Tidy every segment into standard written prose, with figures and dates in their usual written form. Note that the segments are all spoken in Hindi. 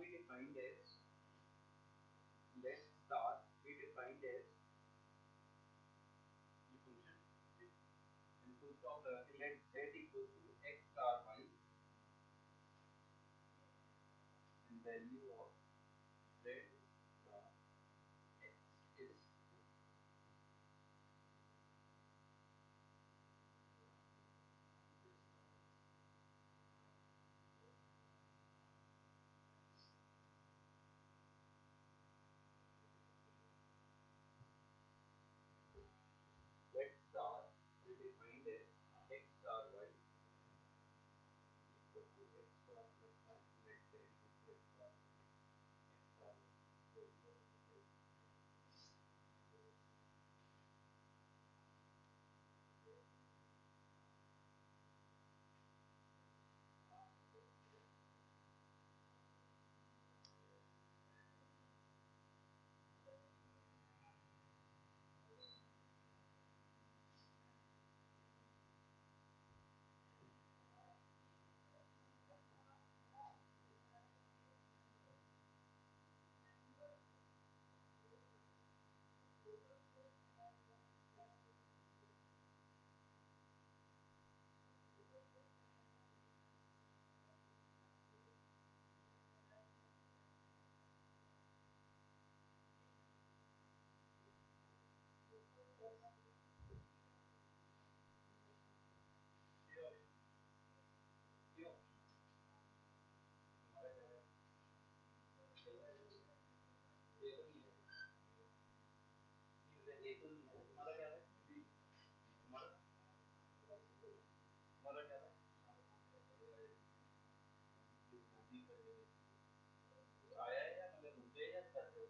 we defined as let star we defined as ये function and full stop लगा के let z equals to x star y and value of z star x is let star we defined as x star y equal to x star plus y let z equal to x star ये तो नहीं है ये तो नहीं है तुम्हारा क्या है तुम्हारा तुम्हारा क्या है आया है या मतलब रुक गए या कर रहे हो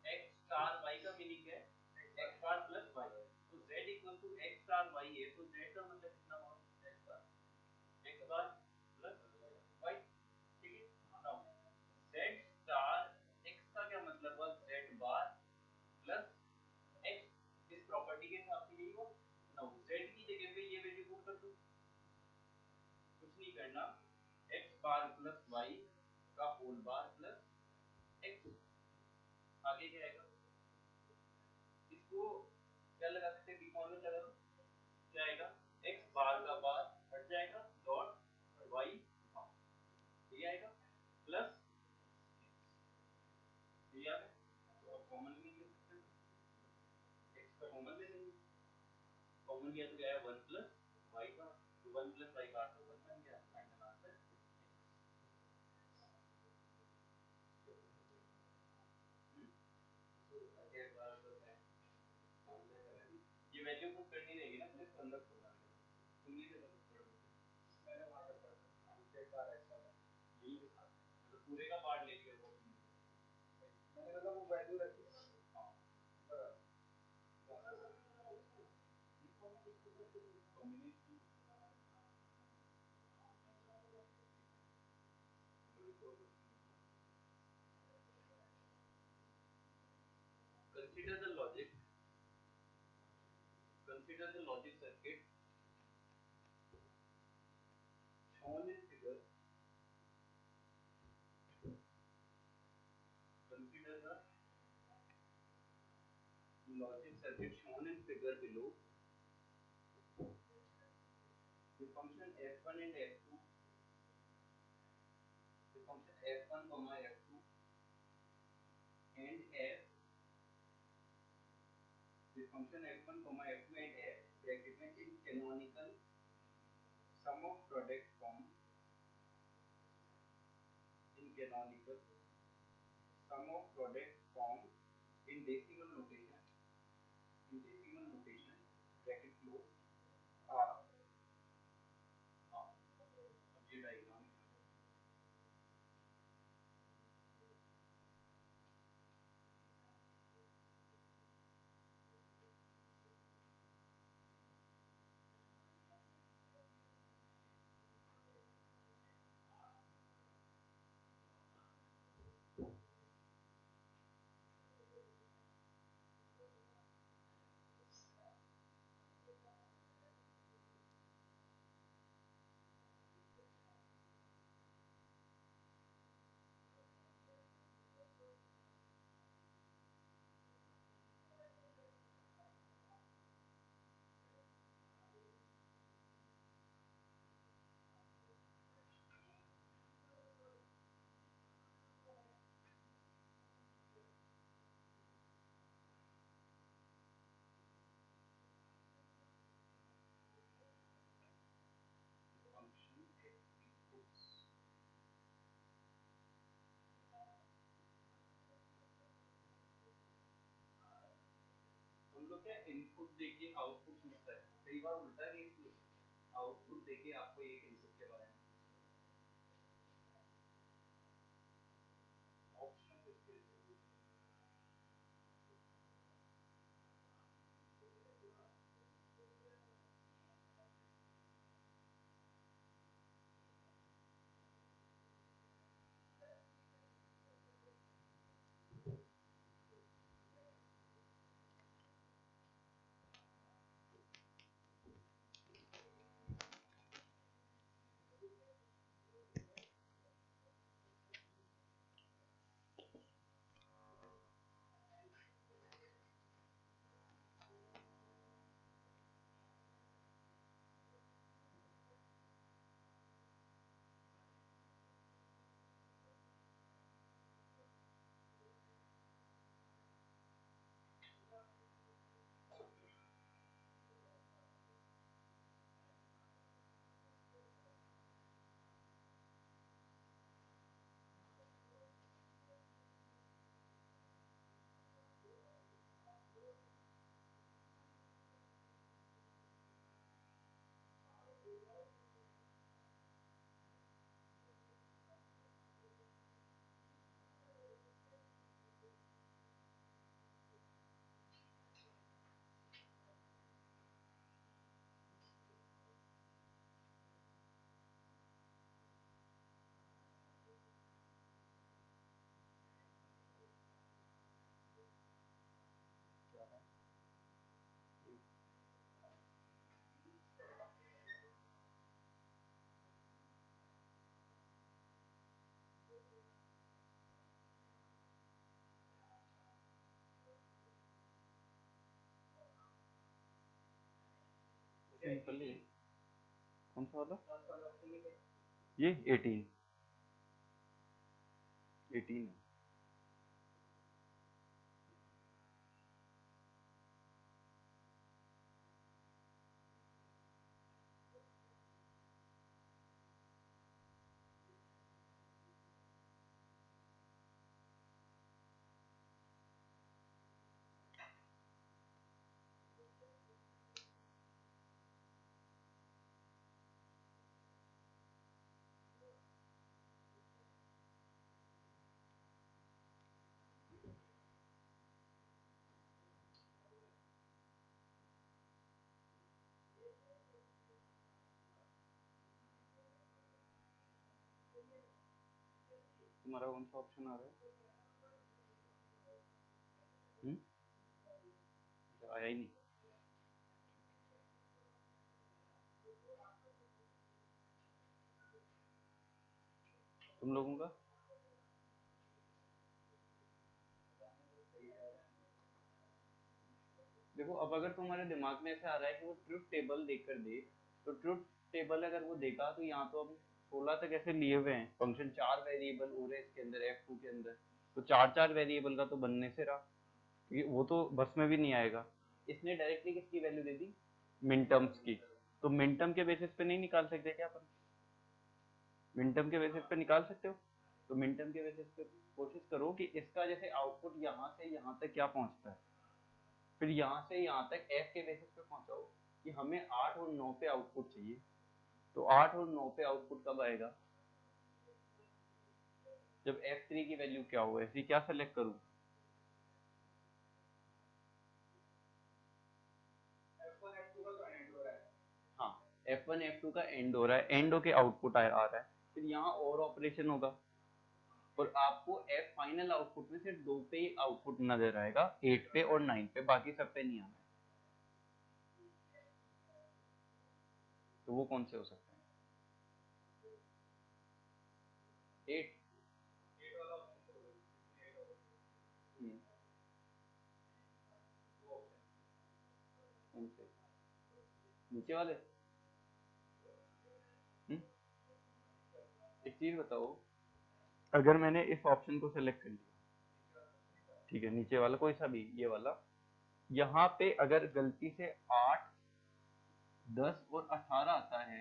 x स्टार y का मीनिंग है x बार प्लस y तो z equal to x star y है तो z का मतलब कितना हुआ z का x बार प्लस y ठीक है नाउ z स्टार x का क्या मतलब हुआ z बार प्लस x इस प्रॉपर्टी के हिसाब से यही हुआ नाउ z की जगह पे ये वैल्यू पुट कर दो कुछ नहीं करना x बार प्लस y का होल बार प्लस x आगे क्या आएगा इसको क्या लगा सकते हैं डिफॉर्मेट लगा दो क्या आएगा x बार का बार हट जाएगा डॉट y ये आएगा प्लस ये आ गया तो अब कॉमन भी ले सकते हैं x का कॉमन ले लेंगे कॉमन लिया तो क्या है 1 प्लस y का तो 1 प्लस y का तो 1 बन गया फाइनल आंसर ये वैल्यू पुट करनी रहेगी ना प्लस 15 खोलना तुम नहीं देता कुछ पढ़ो मैंने वहां तक पढ़ा एक बार ऐसा है यही लिखा मतलब पूरे का पार्ट ले लिया वो मैंने मतलब वो वैल्यू रखी हां combination consider the logic consider the logic circuit shown in figure consider the logic circuit shown in figure below the function f1 and f2 the function f1 comma f2 and f the function f1 comma f2 and f bracket में in canonical sum of product form in canonical sum of product form in decimal notation bracket close are अब ये डायग्राम इनपुट देके आउटपुट पूछता है, कई बार उल्टा केस भी होता है, आउटपुट देके आपको एक इनपुट के बारे में ऑप्शन किसके लिए? क्या है सिंपल है। कौन सा वाला? ये 18 18 है। तुम्हारा कौन सा ऑप्शन आ रहा है? आया ही नहीं। तुम लोगों का देखो, अब अगर तुम्हारे दिमाग में ऐसा आ रहा है कि वो ट्रुथ टेबल देखकर दे, तो ट्रुथ टेबल अगर वो देखा तो यहाँ तो अब 16 तक ऐसे लिए हुए हैं फंक्शन, 4 वेरिएबल हो रहे इसके अंदर F2 के अंदर, तो 4 वेरिएबल का तो बनने से रहा, क्योंकि वो तो बस में भी नहीं आएगा। इसने डायरेक्टली किसकी वैल्यू दे दी? मिन टर्म्स की। तो मिन टर्म के बेसिस पे नहीं निकाल सकते क्या अपन? मिन टर्म के बेसिस पे निकाल सकते हो, तो मिन टर्म के बेसिस पे कोशिश करो कि इसका जैसे आउटपुट यहाँ से यहाँ तक क्या पहुँचता है, फिर यहाँ से यहाँ तक f के बेसिस पे पहुंचाओ कि हमें 8 और 9 पे आउटपुट चाहिए। तो 8 और 9 पे आउटपुट कब आएगा? जब f3 की वैल्यू क्या हो, ऐसी क्या सेलेक्ट करूं? हाँ, f1 f2 का एंड हो रहा है, एंड होके आउटपुट आ रहा है, फिर यहाँ और ऑपरेशन होगा और आपको f फाइनल आउटपुट में सिर्फ 2 पे ही आउटपुट नजर आएगा, 8 पे और 9 पे, बाकी सब पे नहीं आना है। तो वो कौन से हो सकते हैं? 8। कौन से? नीचे वाले? एक चीज बताओ, अगर मैंने इस ऑप्शन को सेलेक्ट कर लिया, ठीक है, नीचे वाला कोई सा भी, ये वाला, यहाँ पे अगर गलती से 8, 10 और 18 आता है,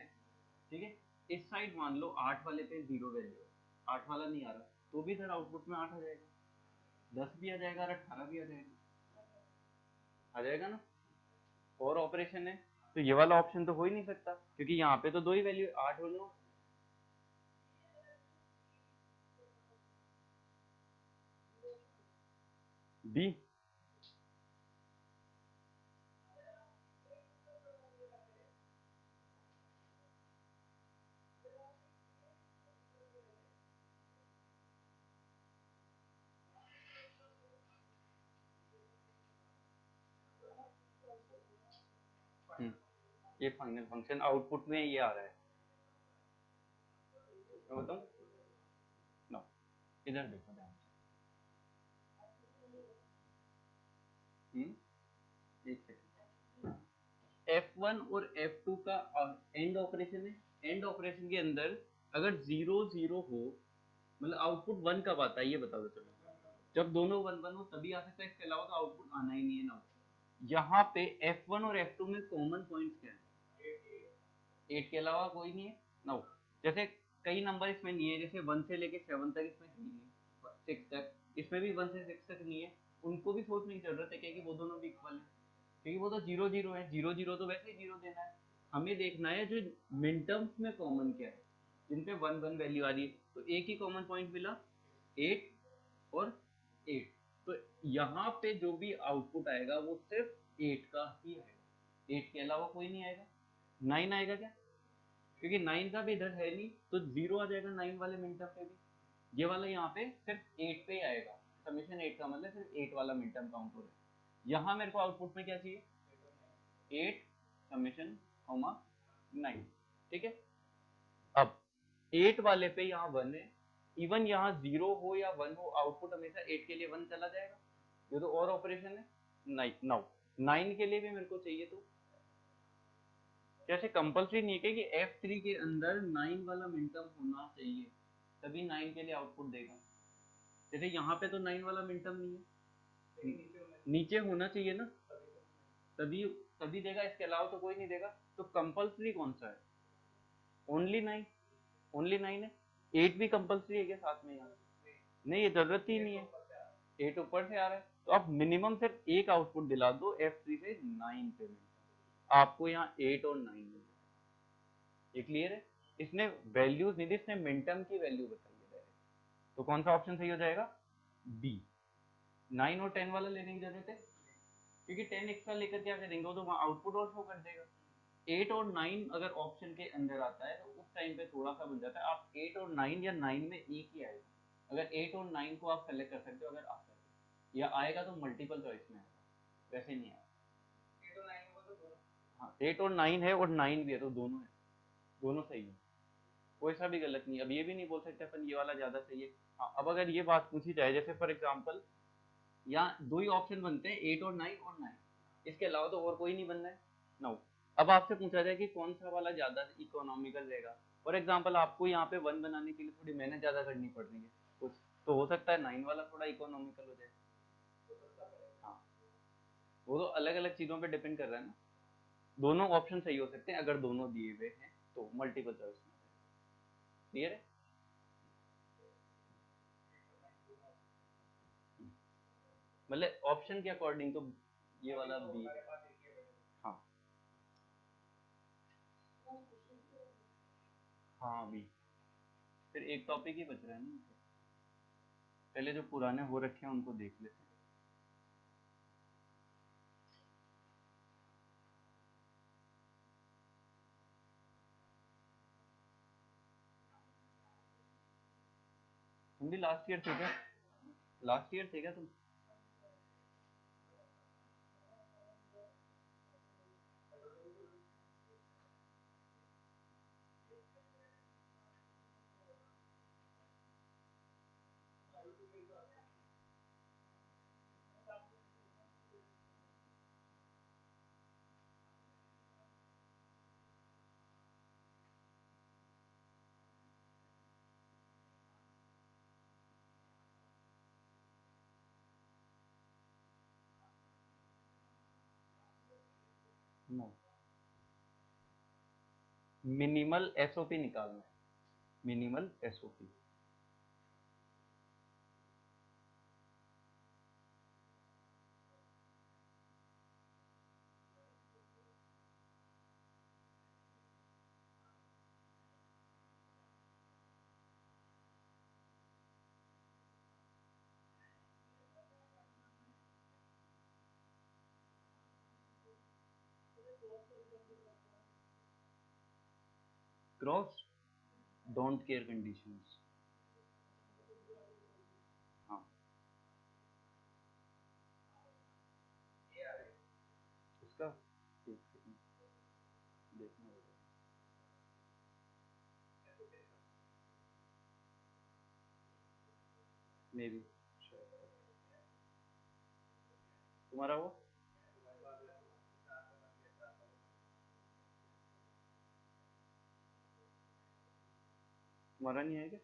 ठीक है, इस साइड मान लो 8 वाले पे 0 वैल्यू, 8 वाला नहीं आ रहा, तो भी इधर आउटपुट में 8 आ जाएगा, 10 भी आ जाएगा और 18 भी आ जाएगा, आ जाएगा ना? और ऑपरेशन है, तो ये वाला ऑप्शन तो हो ही नहीं सकता क्योंकि यहाँ पे तो दो ही वैल्यू 8 और 9। बी। ये फाइनल फंक्शन आउटपुट में ये आ रहा है, मैं बताऊं? नो, इधर देखो ध्यान से। एक सेकंड। F1 और F2 का एंड ऑपरेशन है। एंड ऑपरेशन के अंदर अगर 0 0 हो, मतलब आउटपुट 1 कब आता है ये बता दो। चलो, जब दोनों 1 1 हो तभी आ सकता है, इसके अलावा तो आउटपुट आना ही नहीं है ना। यहाँ पे F1 और F2 में कॉमन पॉइंट्स क्या है? 8 के अलावा कोई नहीं है ना। जैसे कई नंबर इसमें नहीं है, जैसे 1 से लेके 7 तक इसमें नहीं है, 6 तक इसमें भी 1 से 6 तक नहीं है। उनको भी सोचने की जरूरत है क्या कि वो दोनों भी इक्वल है, क्योंकि वो तो 0 0 है। 0 0 तो वैसे ही 0 देना है। हमें देखना है जो मिन टर्म्स में कॉमन क्या है, जिन पे 1 1 वैल्यू आ रही है। तो एक ही कॉमन पॉइंट मिला, 8 और 8। तो यहाँ पे जो भी आउटपुट आएगा वो सिर्फ 8 का ही आएगा, 8 के अलावा कोई नहीं आएगा। 9 आएगा क्या? क्योंकि 9 का भी इधर है नहीं, तो 0 आ जाएगा 9 वाले मिन टर्म पे भी। ये वाला यहाँ पे सिर्फ 8 पे ही आएगा। समेशन 8 का मतलब सिर्फ 8 वाला मिन टर्म काउंट हो रहा है। यहाँ मेरे को आउटपुट में क्या चाहिए? 8 समेशन 9। ठीक है। अब 8 वाले पे यहाँ 1 है, इवन यहाँ 0 हो या 1 हो, आउटपुट हमेशा 8 के लिए 1 चला जाएगा। ये तो और ऑपरेशन है। 9 के लिए भी मेरे को चाहिए, तो जैसे कंपल्सरी नहीं है कि F3 के अंदर 9 वाला मिनटर्म होना चाहिए तभी 9 के लिए आउटपुट देगा। जैसे यहाँ पे तो 9 वाला मिनटर्म नहीं है, नीचे होना चाहिए ना, तभी तभी देगा, इसके अलावा तो कोई नहीं देगा। तो कंपल्सरी कौन सा है? ओनली 9। ओनली 9 है। 8 भी कंपल्सरी है क्या साथ में? यहाँ नहीं, ये जरूरत ही नहीं है, 8 ऊपर से आ रहा है। तो आप मिनिमम सिर्फ एक आउटपुट दिला दो F3 से 9 पे, आपको यहाँ 8 और 9 मिल। ये क्लियर है? इसने वैल्यूज नहीं दी, इसने मिनटर्म की वैल्यू बताई है डायरेक्ट। तो कौन सा ऑप्शन सही हो जाएगा? बी। 9 और 10 वाला लेने की जरूरत है, क्योंकि 10 एक्स्ट्रा लेकर क्या करेंगे, वो तो वहाँ आउटपुट और शो कर देगा। 8 और 9 अगर ऑप्शन के अंदर आता है तो उस टाइम पे थोड़ा सा बन जाता है। आप 8 और 9 या 9 में एक ही आएगा। अगर 8 और 9 को आप सेलेक्ट कर सकते हो, अगर आ सकते या आएगा तो मल्टीपल चॉइस में आएगा, वैसे नहीं आएगा। 8 और 9 है और 9 भी है, तो दोनों है, दोनों सही है, कोई सा भी गलत नहीं। अब ये भी नहीं बोल सकते अपन ये वाला ज्यादा सही है। हाँ, अब अगर ये बात पूछी जाए, जैसे फॉर एग्जांपल यहाँ दो ही ऑप्शन बनते हैं, 8 और 9 और 9, इसके अलावा तो और कोई नहीं बनना है। 9। अब आपसे पूछा जाए कि कौन सा वाला ज्यादा इकोनॉमिकल रहेगा, फॉर एग्जांपल आपको यहाँ पे 1 बनाने के लिए थोड़ी मेहनत ज्यादा करनी पड़ रही है कुछ, तो हो सकता है 9 वाला थोड़ा इकोनॉमिकल हो जाए। हाँ, वो तो अलग अलग चीजों पे डिपेंड कर रहा है ना। दोनों ऑप्शन सही हो सकते हैं अगर दोनों दिए हुए हैं तो मल्टीपल चॉइस में। क्लियर है? मतलब ऑप्शन के अकॉर्डिंग तो ये वाला बी है। हाँ हाँ बी। फिर एक टॉपिक ही बच रहा है ना, पहले जो पुराने हो रखे हैं उनको देख लेते हैं। तुम भी लास्ट ईयर थे क्या? लास्ट ईयर थे क्या तुम? नो। मिनिमल एसओपी निकालना है, minimal SOP. Cross don't care conditions. हाँ इसका एक सेकंड देखना पड़ेगा। मे बी तुम्हारा वो तुम्हारा नहीं है क्या?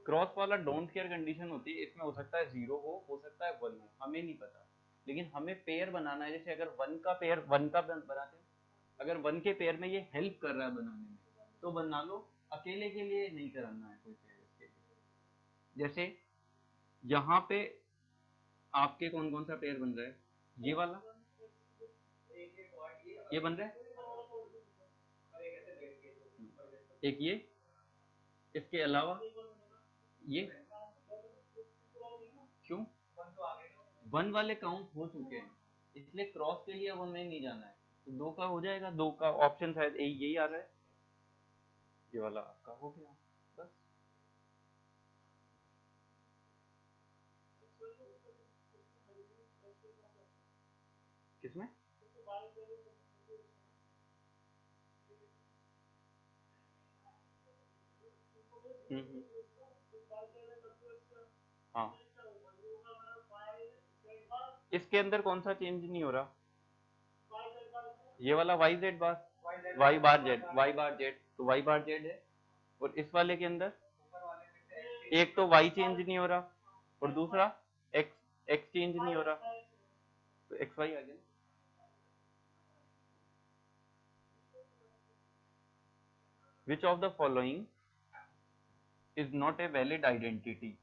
क्रॉस वाला डोंट केयर कंडीशन होती है, इसमें हो सकता है 0 हो सकता है 1 हो, हमें नहीं पता। लेकिन हमें पेयर बनाना है, जैसे अगर 1 का पेयर 1 का बनाते हैं, अगर 1 के पेयर में ये हेल्प कर रहा है बनाने में तो बना लो, अकेले के लिए नहीं कराना है कोई पेयर इसके लिए। जैसे यहाँ पे आपके कौन कौन सा पेयर बन रहा है? ये वाला, ये बन रहा है, एक ये, इसके अलावा ये, क्यों? 1 वाले काउंट हो चुके हैं, इसलिए क्रॉस के लिए अब हमें नहीं जाना है, तो 2 का हो जाएगा, 2 का ऑप्शन शायद यही आ रहा है, ये वाला आपका हो गया बस। किसमें? हम्म, हाँ इसके अंदर कौन सा चेंज नहीं हो रहा? ये वाला वाई जेड बार, वाई बार जेड, वाई बार जेड, तो वाई बार जेड है। और इस वाले के अंदर एक तो वाई चेंज नहीं हो रहा और दूसरा एक्स एक्स चेंज नहीं हो रहा, तो एक्स वाई आ गया। Which of the following is not a valid identity?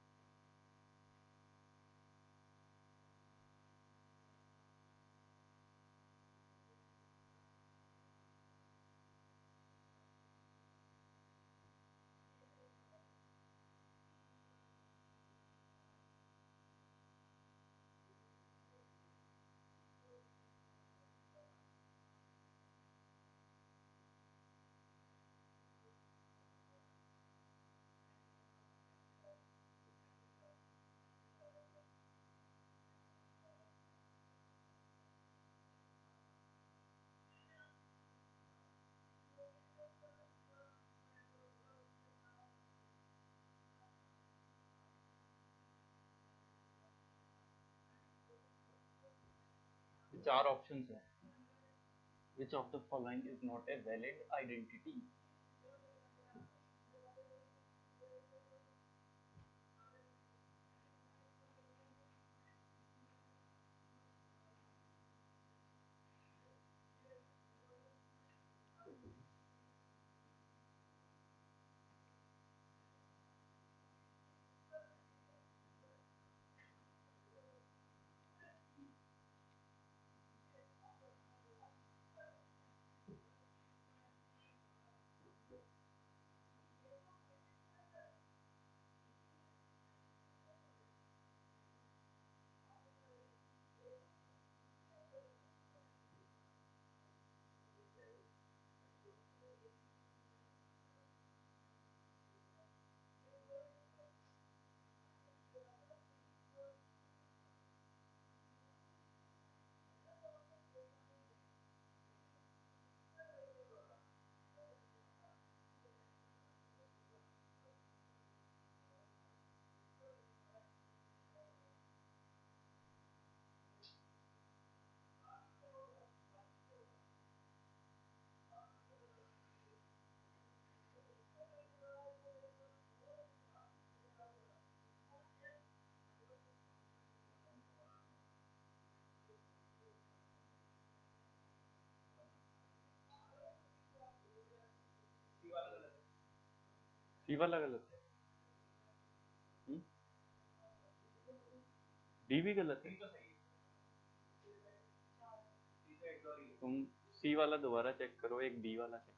चार ऑप्शंस है। Which of the following is not a valid identity? सी वाला गलत है, डी भी गलत है। तुम सी वाला दोबारा चेक करो, एक बी वाला चेक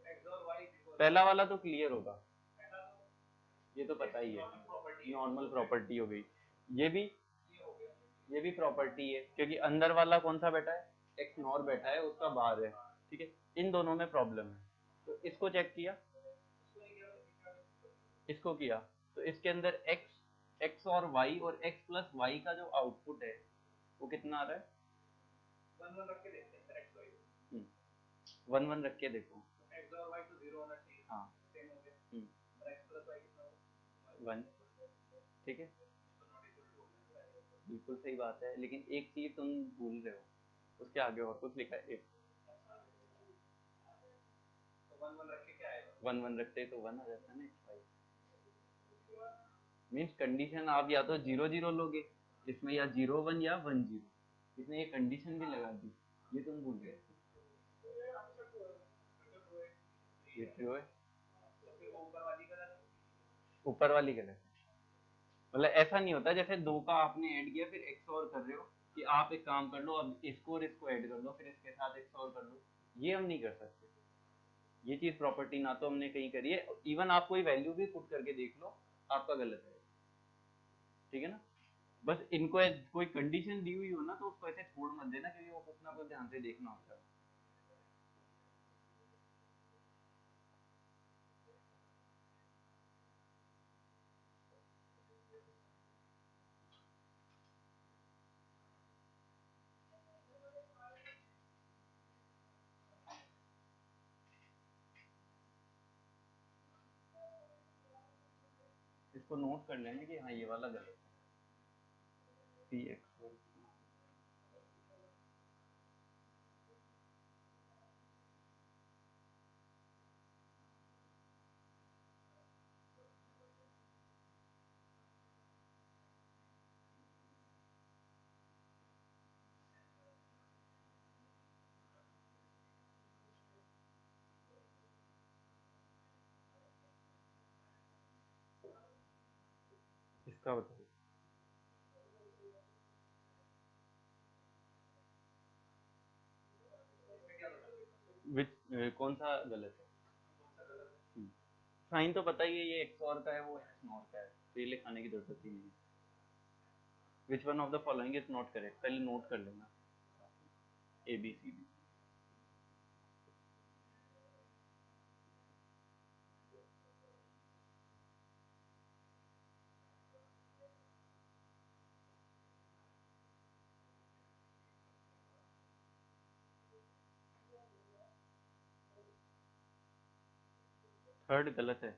x और y करो। पहला वाला तो क्लियर होगा, पहला तो ये तो पता ही है, प्रॉपर्टी नॉर्मल प्रॉपर्टी हो गई। ये भी ये हो गया, ये भी प्रॉपर्टी है, क्योंकि अंदर वाला कौन सा बैठा है, एक्स नॉर बैठा है, उसका बाहर है, ठीक है। इन दोनों में प्रॉब्लम है, तो इसको चेक किया, उसको नहीं किया, इसको किया, तो इसके अंदर एक्स और वाई और एक्स प्लस वाई का जो आउटपुट है वो कितना आ रहा है, 1 1 रख के देखते हैं x y 1 1 रख के देखो। x और y तो 0 होना चाहिए, हाँ सेम हो गया, और x प्लस y कितना होगा 1, ठीक है, तो नॉट इक्वल टू हो गया। बिल्कुल सही बात है, लेकिन एक चीज तुम भूल रहे हो, उसके आगे और कुछ लिखा है, तो 1 1 रख के क्या आएगा, 1 1 रखते तो 1 आ जाता है ना, मीन्स कंडीशन आप या तो 0 0 लोगे इसमें, या 0 1 या 1 0, इसने ये कंडीशन भी लगा दी, ये तुम भूल गए। ये ट्रू है, तो फिर वो ऊपर वाली का था, ऊपर वाली गलत है। मतलब ऐसा नहीं होता जैसे 2 का आपने ऐड किया फिर एक्स और कर रहे हो कि आप एक काम कर लो, अब इसको और इसको ऐड कर लो फिर इसके साथ एक्स और कर लो, ये हम नहीं कर सकते। ये चीज प्रॉपर्टी ना तो हमने कहीं करी है, इवन आप कोई वैल्यू भी पुट करके देख लो आपका गलत है, ठीक है ना। बस इनको कोई कंडीशन दी हुई हो ना तो उसको ऐसे छोड़ मत देना, क्योंकि वो कुछ ना कुछ ध्यान से देखना होता है। इसको नोट कर लेंगे कि हाँ ये वाला गलत है, पी एक्स इसका बताओ कौन सा गलत है। साइन तो पता ही है, ये एक्स और का है वो एक्स नॉट का है, तो ये लिखाने की जरूरत ही नहीं है। Which one of the following is not correct, पहले नोट कर लेना, A B C D. Third गलत है,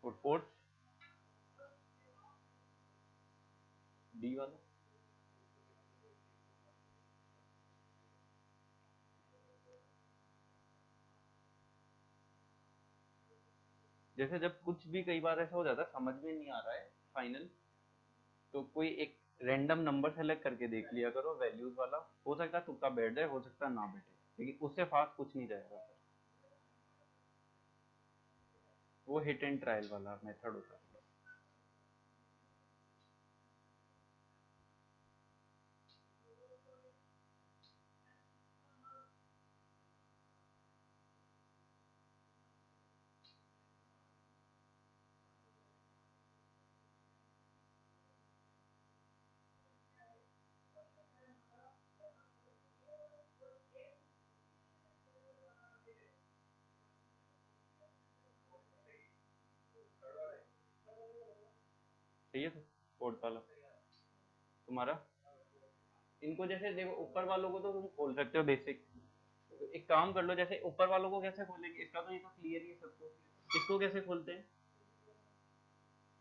और फोर्थ डी वाला जैसे जब कुछ भी कई बार ऐसा हो जाता है समझ में नहीं आ रहा है फाइनल, तो कोई एक रैंडम नंबर सेलेक्ट करके देख लिया करो वैल्यूज वाला, हो सकता है तुक्का बैठ जाए, हो सकता है ना बैठे, लेकिन उससे फास्ट कुछ नहीं जाएगा। वो हिट एंड ट्रायल वाला मेथड होता है। सही है, तो फोर्थ वाला तुम्हारा। इनको जैसे देखो ऊपर वालों को तो तुम खोल सकते हो बेसिक, तो एक काम कर लो, जैसे ऊपर वालों को कैसे खोलेंगे, इसका तो ये तो क्लियर ही है सबको, इसको कैसे खोलते हैं।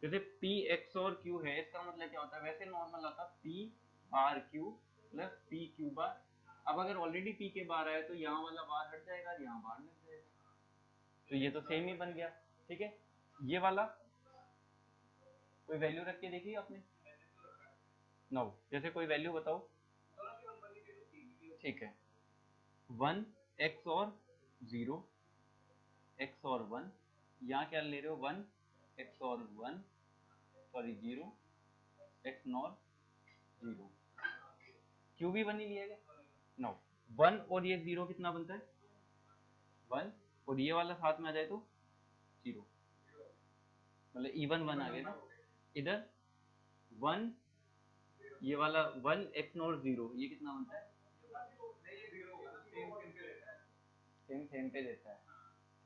जैसे पी एक्स और क्यू है, इसका मतलब क्या होता है, वैसे नॉर्मल आता P bar Q plus P Q बार। अब अगर ऑलरेडी पी के बार आया तो यहाँ वाला बार हट जाएगा, यहाँ बार लग जाएगा, तो ये तो सेम ही बन गया, ठीक है। ये वाला कोई वैल्यू रख के देखी आपने? नो, जैसे कोई वैल्यू बताओ। ठीक है, 1 x और 0, x और 1, यहाँ क्या ले रहे हो 1 x और 1 सॉरी 0 x नॉर 0, क्यों भी 1 ही लिया गया? नो, 1 और ये 0 कितना बनता है 1, और ये वाला साथ में आ जाए तो 0, मतलब इवन 1 आ गया ना। इधर 1 ये वाला 1 x नॉट 0 ये कितना बनता है? सेम पे देता है,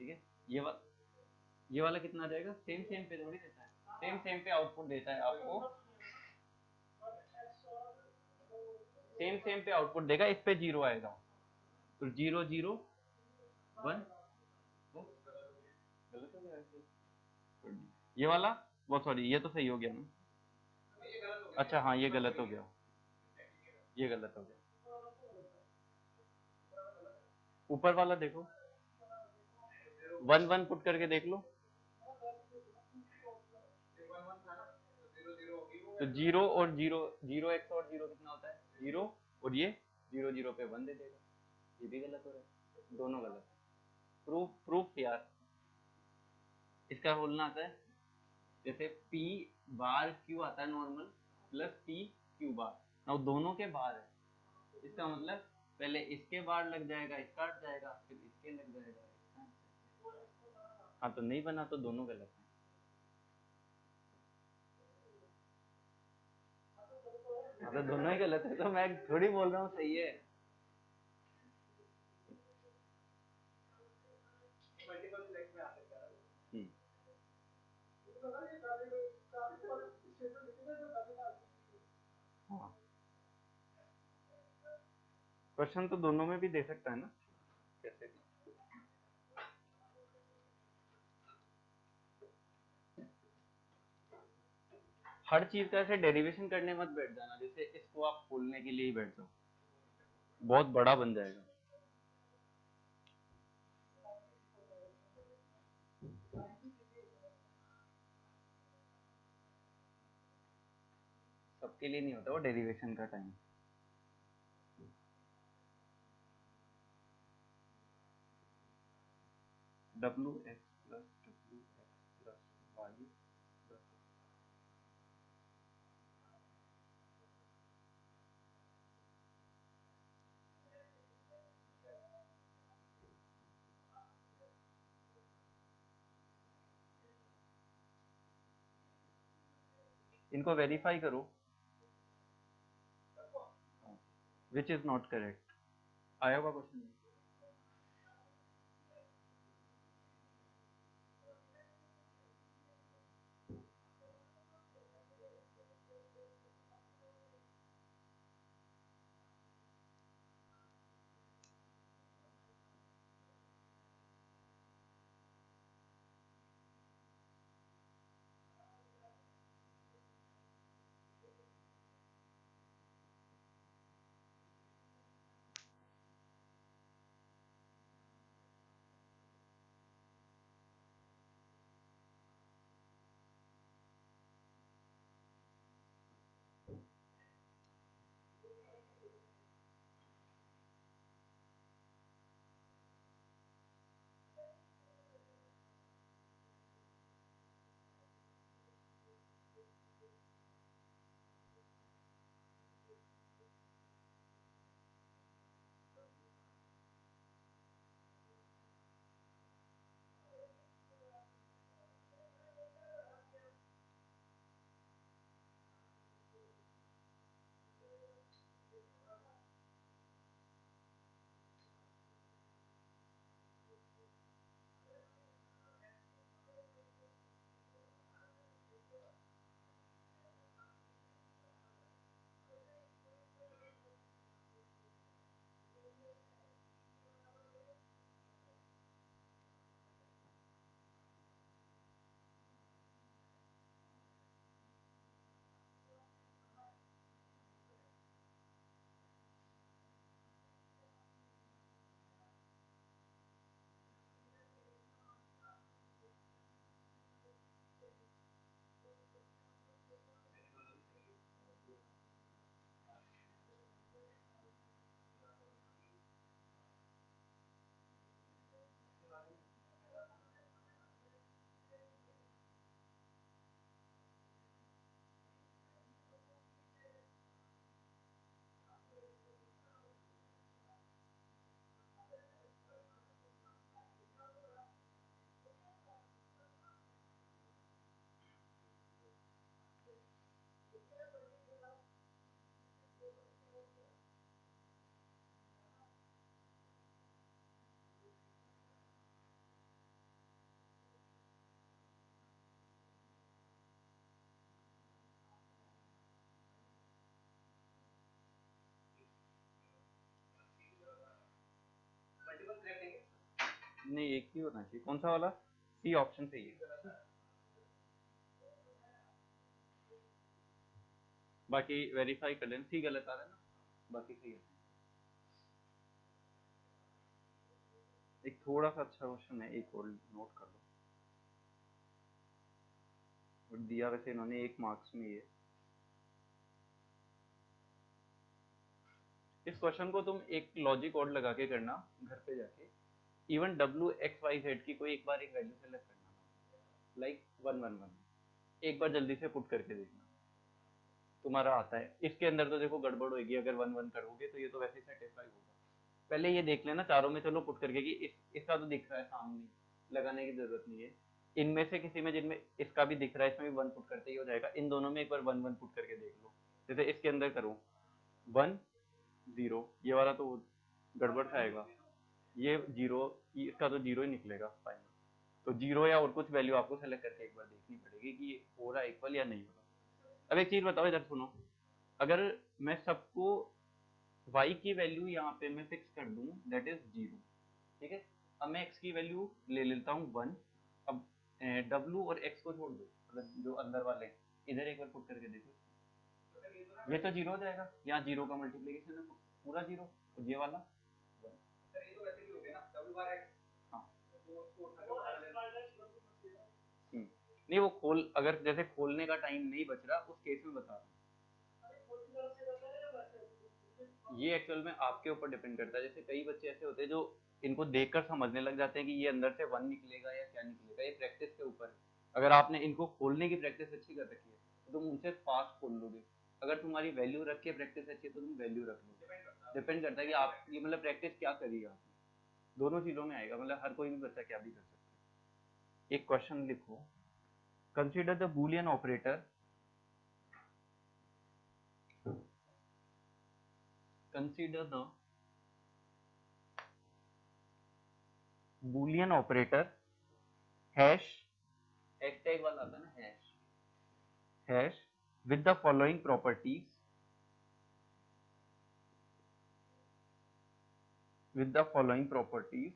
ठीक है। ये वाला कितना जाएगा? सेम पे थोड़ी देता है, सेम पे आउटपुट देता है आपको, सेम पे आउटपुट देगा, इस पे 0 आएगा, तो 0 0 1 गलत हो गया। ये वाला वो सॉरी ये तो सही हो गया ना। अच्छा हाँ ये गलत हो गया, ये गलत हो गया। ऊपर वाला देखो 1 1 पुट करके देख लो, तो 0 और 0 0 x और 0 कितना होता है 0, और ये 0 0 पे 1 दे देगा, ये भी गलत हो रहा है, दोनों गलत है। प्रूफ यार, इसका बोलना आता है जैसे p बार q आता है नॉर्मल प्लस p q बार, ना दोनों के बार है, इसका मतलब पहले इसके बार लग जाएगा, इसका हट जाएगा, फिर इसके लग जाएगा, हाँ तो नहीं बना, तो दोनों गलत है। हाँ तो दोनों ही गलत है, तो मैं थोड़ी बोल रहा हूँ सही है। क्वेश्चन तो दोनों में भी दे सकता है ना, कैसे भी। हर चीज का ऐसे डेरिवेशन करने मत बैठ जाना, जैसे इसको आप खोलने के लिए ही बैठ जाओ, बहुत बड़ा बन जाएगा। सबके लिए नहीं होता वो डेरिवेशन का time. W X plus Y plus, इनको वेरीफाई करो, विच इज नॉट करेक्ट। आया होगा क्वेश्चन। नहीं एक ही होना चाहिए। कौन सा वाला? सी ऑप्शन सही है। बाकी वेरीफाई कर लेना। सी गलत आ रहा है ना, बाकी सही है। एक थोड़ा सा अच्छा क्वेश्चन है, एक और नोट कर लो। और दिया वैसे इन्होंने 1 मार्क्स में ये। इस क्वेश्चन को तुम एक लॉजिक और लगा के करना घर पे जाके। Even w x y z की कोई एक बार एक वैल्यू सेलेक्ट करना, लाइक 1 1 1, एक बार जल्दी से पुट करके देखना तुम्हारा आता है। इसके अंदर तो देखो गड़बड़ होगी, अगर 1 1 करोगे तो ये तो वैसे ही सेटिस्फाई होगा। पहले ये देख लेना चारों में, चलो पुट करके कि इसका तो दिख रहा है सामने, लगाने की जरूरत नहीं है। इनमें से किसी में जिनमें इसका भी दिख रहा है, इसमें भी 1 पुट करते ही हो जाएगा। इन दोनों में एक बार 1 1 पुट करके देख लो। जैसे इसके अंदर करो 1 0, ये वाला तो गड़बड़ सा आएगा, ये 0, इसका तो 0 ही निकलेगा फाइनल। तो 0 या और कुछ वैल्यू आपको सेलेक्ट करके एक बार देखनी पड़ेगी कि ये हो रहा है इक्वल या नहीं हो रहा। अब एक चीज बताओ, इधर सुनो, अगर मैं सबको y की वैल्यू यहाँ पे मैं फिक्स कर दूं दैट इज 0, ठीक है। अब मैं x की वैल्यू ले लेता हूँ 1। अब w और x को छोड़ दो, मतलब जो अंदर वाले इधर एक बार पुट करके देखो, ये तो 0 हो जाएगा। यहाँ 0 का मल्टीप्लीकेशन है पूरा 0, और ये वाला 1। सर ये तो वैसे भी हो गया ना w बार x। हाँ तो उसको उठा के बाहर ले लेना। नहीं वो खोल, अगर जैसे खोलने का टाइम नहीं बच रहा उस केस में बता रहा हूँ। ये एक्चुअल में आपके ऊपर डिपेंड करता है। जैसे कई बच्चे ऐसे होते हैं जो इनको देखकर समझने लग जाते हैं कि ये अंदर से 1 निकलेगा या क्या निकलेगा, ये प्रैक्टिस के ऊपर है। अगर आपने इनको खोलने की प्रैक्टिस अच्छी कर रखी है तो तुम उनसे फास्ट खोल लोगे। अगर तुम्हारी वैल्यू रख के प्रैक्टिस अच्छी है तो तुम वैल्यू रख लो। डिपेंड करता है कि आप ये मतलब प्रैक्टिस क्या करिए आपने, दोनों चीजों में आएगा। मतलब हर कोई भी बच्चा क्या भी कर सकता है। एक क्वेश्चन लिखो, consider the Boolean operator, consider the boolean operator hash, hashtag वाला आता है ना, hash with the following properties, with the following properties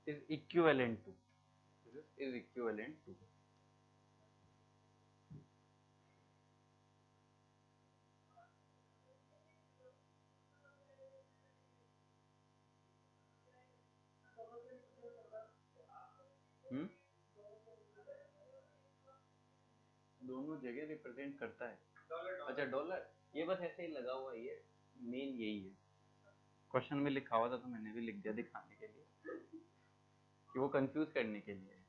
is equivalent to, is equivalent to, दोनों जगह रिप्रेजेंट करता है। अच्छा डॉलर, ये बस ऐसे ही लगा हुआ है, ये मेन यही है। क्वेश्चन में लिखा हुआ था तो मैंने भी लिख दिया दिखाने के लिए कि वो कंफ्यूज करने के लिए है।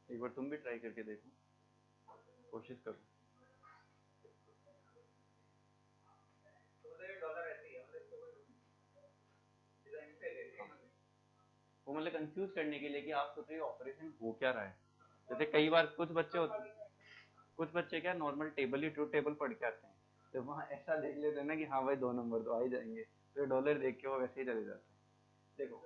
एक बार तुम भी ट्राई करके देखो, कोशिश करो। वो मतलब कंफ्यूज करने के लिए कि आप सोच रहे हो ऑपरेशन हो क्या रहा है। जैसे कई बार कुछ बच्चे क्या नॉर्मल टेबल ही ट्रूथ टेबल पढ़ के आते हैं, तो वहाँ ऐसा देख लेते हैं ना कि हाँ भाई 2 नंबर तो आ ही जाएंगे, तो डॉलर देख के वो वैसे ही चले जाते हैं। देखो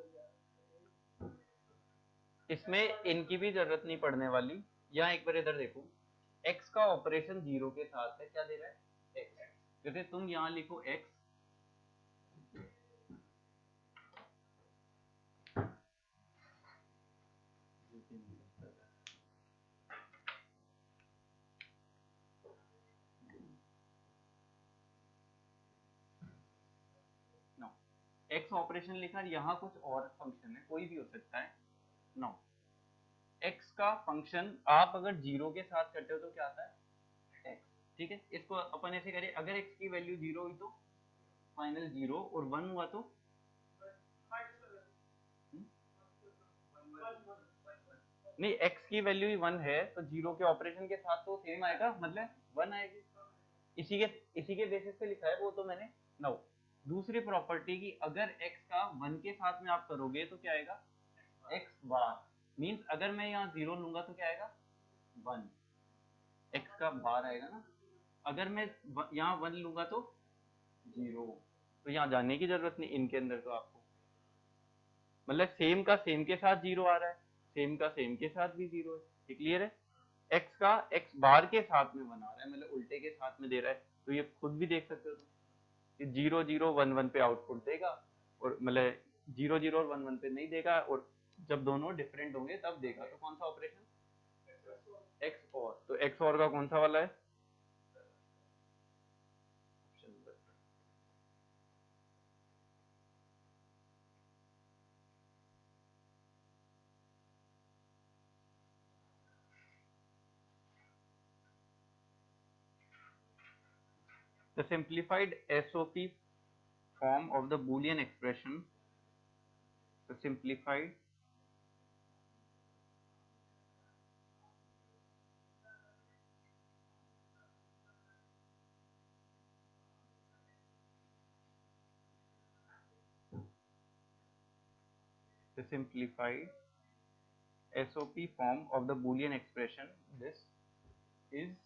इसमें इनकी भी जरूरत नहीं पड़ने वाली। यहाँ एक बार इधर देखो, x का ऑपरेशन 0 के साथ है, क्या दे रहा है x। जैसे तुम यहाँ लिखो x, एक्स ऑपरेशन लिखा, यहाँ कुछ और फंक्शन है, कोई भी हो सकता है। नो, एक्स का फंक्शन आप अगर 0 के साथ करते हो तो क्या आता है एक्स, ठीक है। इसको अपन ऐसे करें, अगर एक्स की वैल्यू 0 हुई तो फाइनल 0, और 1 हुआ तो नहीं, एक्स की वैल्यू ही 1 है तो 0 के ऑपरेशन के साथ तो सेम आएगा, मतलब 1 आएगी। इसी के बेसिस पे लिखा है वो तो मैंने। नो, दूसरी प्रॉपर्टी की, अगर x का 1 के साथ में आप करोगे तो क्या आएगा x बार, मींस अगर मैं यहाँ 0 लूंगा तो क्या आएगा 1, x का बार आएगा ना। अगर मैं यहाँ 1 लूंगा तो 0, तो यहाँ जाने की जरूरत नहीं इनके अंदर, तो आपको मतलब सेम का सेम के साथ 0 आ रहा है, सेम का सेम के साथ भी 0 है, क्लियर है। x का x बार के साथ में 1 आ रहा है, मतलब उल्टे के साथ में दे रहा है, तो ये खुद भी देख सकते हो तुम, 0 0 1 1 पे आउटपुट देगा, और मतलब 0 0 और 1 1 पे नहीं देगा, और जब दोनों डिफरेंट होंगे तब देगा। तो कौन सा ऑपरेशन एक्स और, तो एक्स और का कौन सा वाला है option number. The simplified SOP form of the Boolean expression, the simplified SOP form of the Boolean expression, this is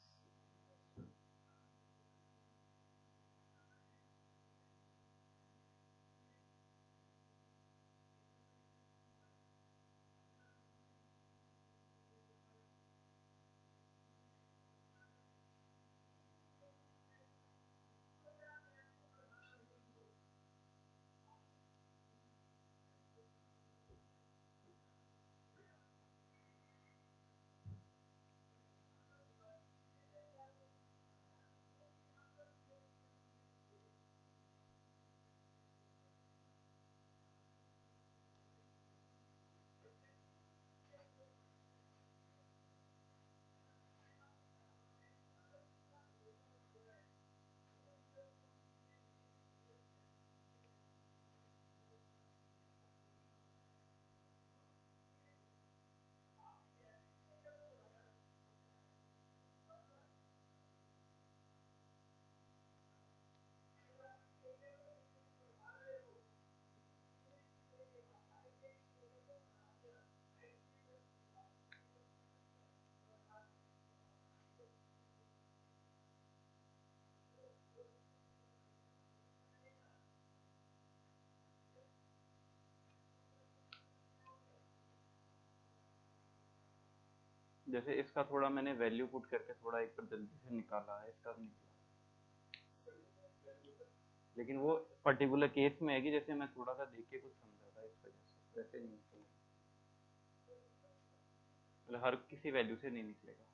जैसे इसका थोड़ा मैंने वैल्यू पुट करके थोड़ा एक बार जल्दी से निकाला है, इसका निकला, लेकिन वो पर्टिकुलर केस में है कि जैसे मैं थोड़ा सा देख के कुछ समझा था इस वजह से, वैसे नहीं निकलेगा, मतलब हर किसी वैल्यू से नहीं निकलेगा।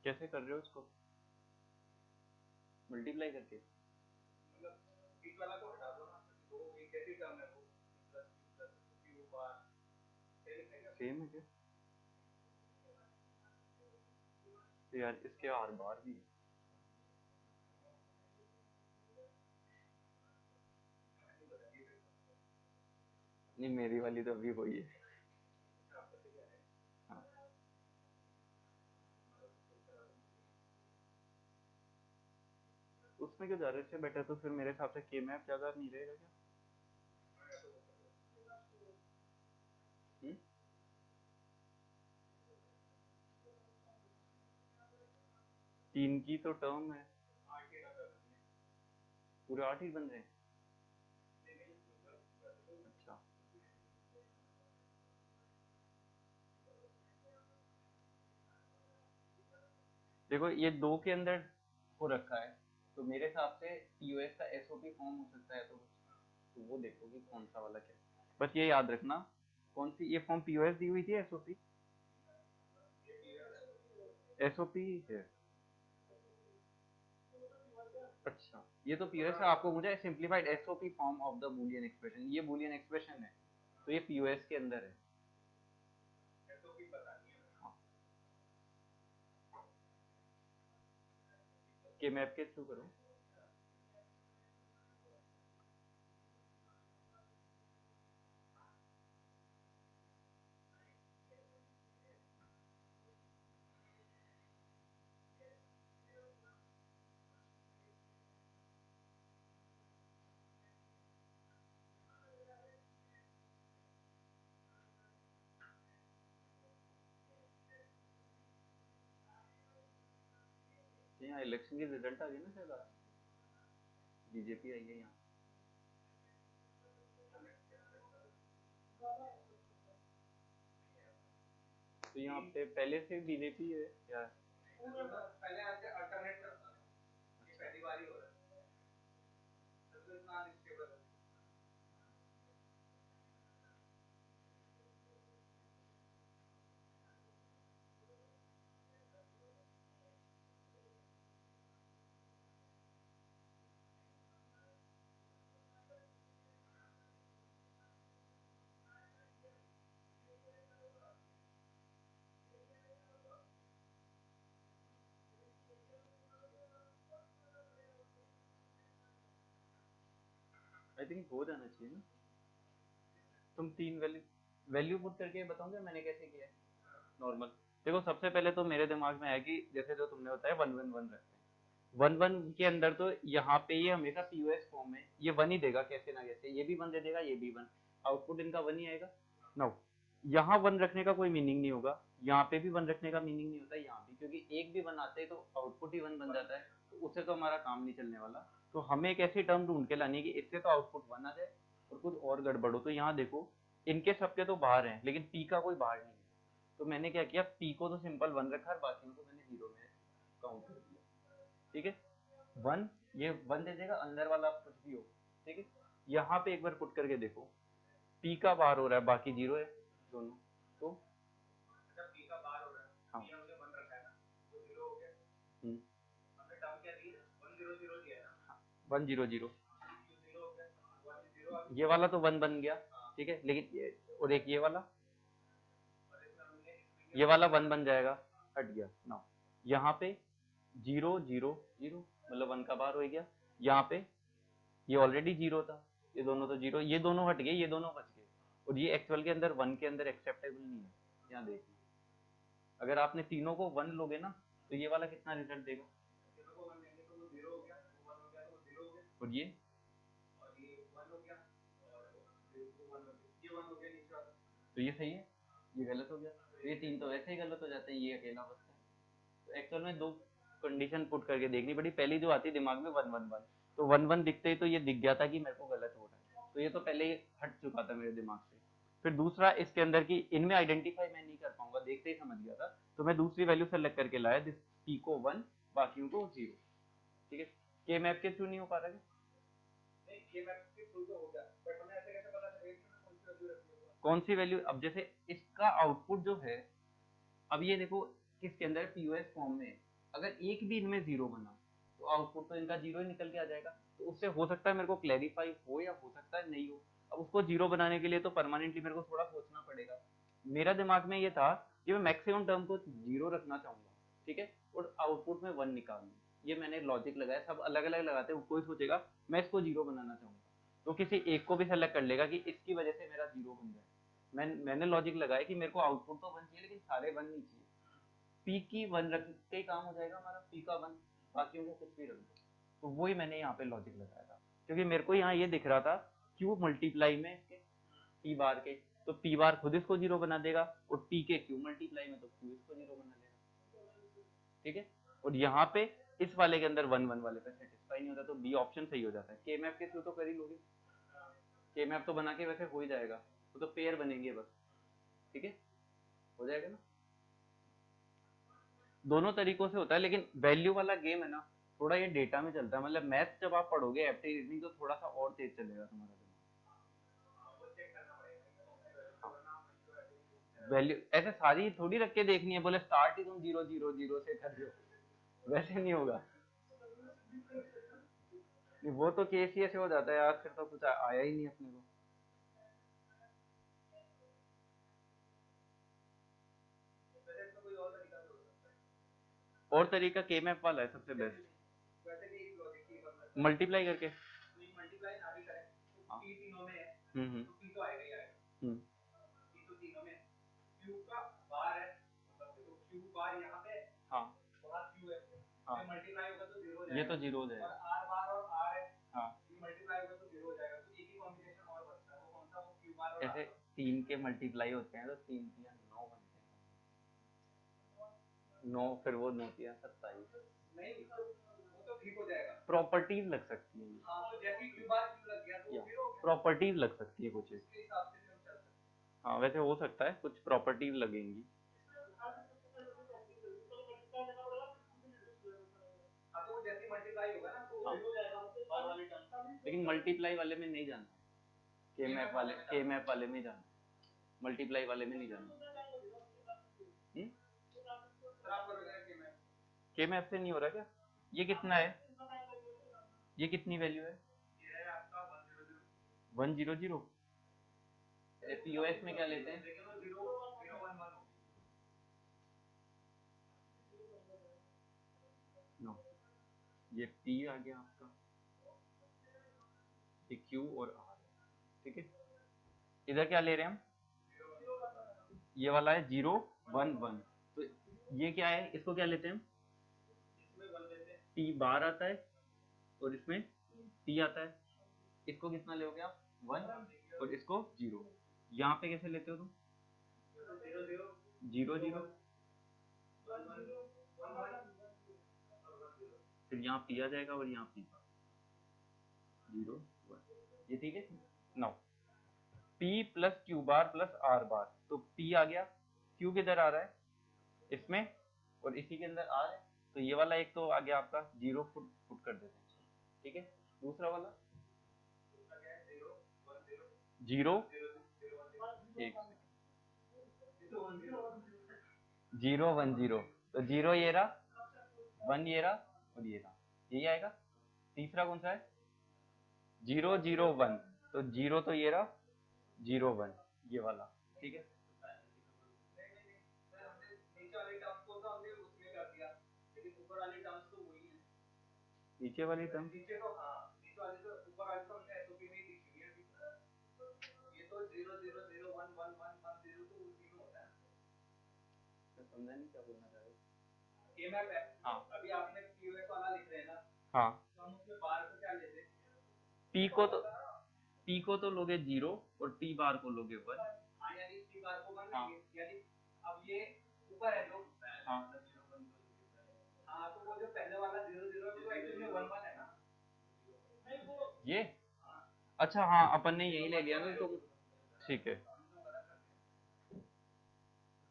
कैसे कर रहे हो इसको मल्टीप्लाई करके, वाला को हटा दो ना, तो एक कैसी टर्म है वो प्लस क्यू बार सेम है क्या, तो यार इसके आर बार भी है। नहीं मेरी वाली तो अभी वही है। हाँ। उसमें क्यों जा रहे हो? इससे बेटर तो फिर मेरे हिसाब से के मैप ज्यादा नहीं रहेगा क्या? हम्म? तीन की तो टर्म है, पूरे 8 ही बन रहे हैं। अच्छा, देखो ये दो के अंदर हो रखा है, तो मेरे हिसाब से पीओएस का एसओपी फॉर्म हो सकता है, तो वो देखो कि कौन सा वाला क्या है। बस ये याद रखना, कौन सी ये फॉर्म पीओएस दी हुई थी, एसओपी? एसओपी है। अच्छा, ये तो पीओएस है, आपको मुझे simplified SOP form of the Boolean expression, ये बूलियन एक्सप्रेशन है, तो ये पीओएस के अंदर है। हाँ, के मैप के थ्रू करो। यहाँ इलेक्शन की रिजल्ट आ गई ना शायद, बीजेपी आई है यहाँ। तो यहाँ पे पहले से बीजेपी है या? पहले ऐसे अल्टरनेट करता था, ये पहली बार ही हो रहा है, तो इतना अनस्टेबल है। आई थिंक हो जाना चाहिए ना। तुम तीन वैल्यू वैल्यू पुट करके बताओगे मैंने कैसे किया है नॉर्मल। देखो सबसे पहले तो मेरे दिमाग में है कि जैसे जो तुमने बताया 1 1 1 रखते हैं, 1 1 के अंदर तो यहाँ पे ये हमेशा पीओएस फॉर्म है, ये 1 ही देगा कैसे ना कैसे, ये भी 1 दे देगा, ये भी 1, आउटपुट इनका 1 ही आएगा। नो, यहाँ 1 रखने का कोई मीनिंग नहीं होगा, यहाँ पे भी 1 रखने का मीनिंग नहीं होता, यहाँ भी, क्योंकि एक भी 1 आते हैं तो आउटपुट ही 1 बन जाता है, तो उससे तो हमारा काम नहीं चलने वाला। तो हमें एक ऐसी टर्म ढूंढ के लानी है कि इससे तो आउटपुट 1 आ जाए और कुछ और गड़बड़ हो। तो यहाँ देखो इनके सबके तो बाहर हैं, लेकिन पी का कोई बाहर नहीं है, तो मैंने क्या किया, पी को तो सिंपल 1 रखा और बाकी को मैंने 0 में काउंट कर दिया। ठीक है, 1, ये 1 दे देगा, अंदर वाला कुछ भी हो। ठीक है, यहाँ पे एक बार पुट करके देखो, पी का बाहर हो रहा है, बाकी 0 है दोनों, तो पी का बाहर हो रहा है, हाँ, ये हमने 1 रखा है ना, तो 0 हो गया। हमने टर्म क्या दी है, 1 0 0 दिया है ना, 1 0 0, 0 हो गया, 1 0 ये वाला तो 1 बन गया। ठीक है, लेकिन ये और एक ये वाला, और इसमें हमने ये वाला 1 बन जाएगा, हट गया ना। यहाँ पे 0 0 0 मतलब 1 का बाहर हो गया, यहाँ पे ये ऑलरेडी 0 था, ये दोनों तो 0, ये दोनों हट गए, ये दोनों बच गए, और ये एक्चुअल के अंदर 1 के अंदर एक्सेप्टेबल नहीं है। यहाँ देखना, अगर आपने तीनों को 1 लोगे ना तो ये वाला कितना रिजल्ट देगा, तीनों को 1 देंगे तो वो 0 हो गया, 1 हो गया तो वो 0 हो गया, और ये 1 हो गया, और 1 हो गया, ये 1 हो गया नीचे वाला, तो ये सही है, ये गलत हो गया, तो ये तीन तो वैसे ही गलत हो जाते हैं, ये अकेला बचता है। तो एक्चुअल में दो कंडीशन पुट करके देखनी पड़ी, पहली जो आती दिमाग में 1 1 1, तो 1 1 दिखते ही तो ये दिख गया था कि मेरे को गलत हो रहा है, तो ये तो पहले ही हट चुका था मेरे दिमाग से। फिर दूसरा इसके अंदर की इनमें आइडेंटिफाई मैं नहीं कर पाऊंगा, देखते ही समझ गया था, तो मैं दूसरी वैल्यू सेलेक्ट करके लाया, दिस पी को 1 बाकियों को 0। ठीक है, के मैप के थ्रू नहीं हो पा रहा है, नहीं ये मैप के थ्रू तो हो गया, बट हमें ऐसे कैसे पता चलेगा कि कौन सी वैल्यू रखी है। कौन सी वैल्यू, अब जैसे इसका आउटपुट जो है, अब ये देखो किसके अंदर पीओएस फॉर्म में, अगर एक भी इनमें 0 बना तो आउटपुट तो इनका 0 ही निकल के आ जाएगा, तो उससे हो सकता है मेरे को क्लैरिफाई हो या हो सकता है नहीं हो। अब उसको 0 बनाने के लिए तो परमानेंटली मेरे को थोड़ा सोचना पड़ेगा। मेरा दिमाग में ये था कि मैं मैक्सिमम टर्म को 0 रखना चाहूंगा, ठीक है, और आउटपुट में 1 निकालना, ये मैंने लॉजिक लगाया, सब अलग अलग लगाते हैं, कोई सोचेगा मैं इसको 0 बनाना चाहूंगा, तो किसी एक को भी सेलेक्ट कर लेगा कि इसकी वजह से मेरा 0 बन जाए। मैंने लॉजिक लगाया कि मेरे को आउटपुट तो 1 चाहिए, लेकिन सारे 1 नहीं चाहिए, पी की 1 रख के काम हो जाएगा हमारा, पी का 1, बाकियों को कुछ भी रख दो। तो वही मैंने यहाँ पे लॉजिक लगाया था, क्योंकि मेरे को यहाँ ये दिख रहा था क्यू मल्टीप्लाई में इसके पी बार के, तो पी बार खुद इसको जीरो बना देगा, और पी के क्यू मल्टीप्लाई में तो क्यू इसको जीरो बना देगा, ठीक है। और यहाँ पे इस वाले के अंदर वन वन वाले पे सेटिस्फाई नहीं होता, तो बी ऑप्शन सही हो जाता है। के मैप के थ्रू तो कर ही लोगे, के मैप तो बना के वैसे हो ही जाएगा, तो पेयर बनेंगे बस, ठीक है, हो जाएगा ना। दोनों तरीकों से होता है, लेकिन वैल्यू वाला गेम है ना, थोड़ा ये डेटा में चलता है, मतलब मैथ जब आप पढ़ोगे एप्टी रीजनिंग तो थोड़ा सा और तेज चलेगा तुम्हारा दिमाग। वैल्यू ऐसे सारी थोड़ी रख के देखनी है, बोले स्टार्ट ही तुम 0 0 0 से कर दो, वैसे नहीं होगा। नहीं, वो तो केस ही ऐसे हो जाता है यार, फिर तो कुछ आया ही नहीं अपने को। और तरीका के मैप वाला है सबसे बेस्ट, मल्टीप्लाई करके। मल्टीप्लाई ना भी करें तो पी तीनों में है, तो पी तो आएगा ही आएगा, पी तो तीनों में है, क्यू का बार है, तो क्यू बार यहाँ पे, हाँ वहाँ क्यू है, हाँ, मल्टीप्लाई होगा तो जीरो हो जाएगा, ये तो जीरो हो जाएगा, और आर बार और आर है, हाँ, ये मल्टीप्लाई होगा तो जीरो हो जाएगा, तो एक ही कॉम्बिनेशन और बचता है, वो कौन सा, वो क्यू बार और ऐसे 3 के मल्टीप्लाई होते हैं तो 3 3 9 बनते हैं, 9 फिर वो 9 3 27, नहीं वो तो ठीक हो जाएगा, प्रॉपर्टीज लग सकती है। हाँ तो जैसे क्यू बार क्यू लग गया तो वो फिर हो गया, प्रॉपर्टीज लग सकती है कुछ, इसके हिसाब से हम चल सकते हैं। हाँ वैसे हो सकता है कुछ प्रॉपर्टीज लगेंगी। हाँ तो वो जैसे मल्टीप्लाई होगा ना तो हाँ, हो जाएगा बार वाले टर्म, लेकिन मल्टीप्लाई वाले में नहीं जाना, के मैप वाले में जाना, मल्टीप्लाई वाले में नहीं जाना। के मैप से नहीं हो रहा क्या? ये कितना है, ये कितनी वैल्यू है? 100। पीओएस में क्या लेते हैं? नो, ये पी आ गया आपका, ये क्यू और आर, ठीक है। इधर क्या ले रहे हैं हम, ये वाला है 0 1 1, तो ये क्या है, इसको क्या लेते हैं हम, टी बार आता है और इसमें टी आता है, इसको कितना लोगे आप 1 और इसको 0, यहाँ पे कैसे लेते हो तुम 0 0, फिर यहाँ पी आ जाएगा और यहाँ पी 0 1, ये ठीक है। Now P plus Q bar plus R बार, तो P आ गया, Q किधर आ रहा है इसमें और इसी के अंदर R है, तो ये वाला एक तो आ गया आपका 0 पुट कर देते हैं, ठीक है। दूसरा वाला 0 एक 0 1 0, तो 0 ये रहा, 1 ये रहा और ये रहा, यही आएगा। तीसरा कौन सा है 0 0 1, तो 0 तो ये रहा, 0 1 ये वाला, ठीक है। नीचे वाली टर्म नीचे तो हाँ, नीचे वाली तो ऊपर वाली तो हमने एसओपी में ही लिखी है, ये तो 0 0 0 1 1 1 1 0 तो उसी में होता है। समझा नहीं क्या बोलना चाह रहे हो? के मैप है, हाँ अभी आपने पीओएस वाला लिख रहे हैं ना, हाँ, तो हम उसमें बार को क्या लेते हैं, पी को तो लोगे 0 और टी बार को लोगे 1, हाँ यानी टी बार को 1 लेंगे, यानी अब ये ऊपर है जो, हाँ हाँ तो वो जो पहले वाला 0 0 तो एक्चुअली 1 1 है ना, ये, अच्छा हाँ अपन ने यही ले लिया ना, तो ठीक है।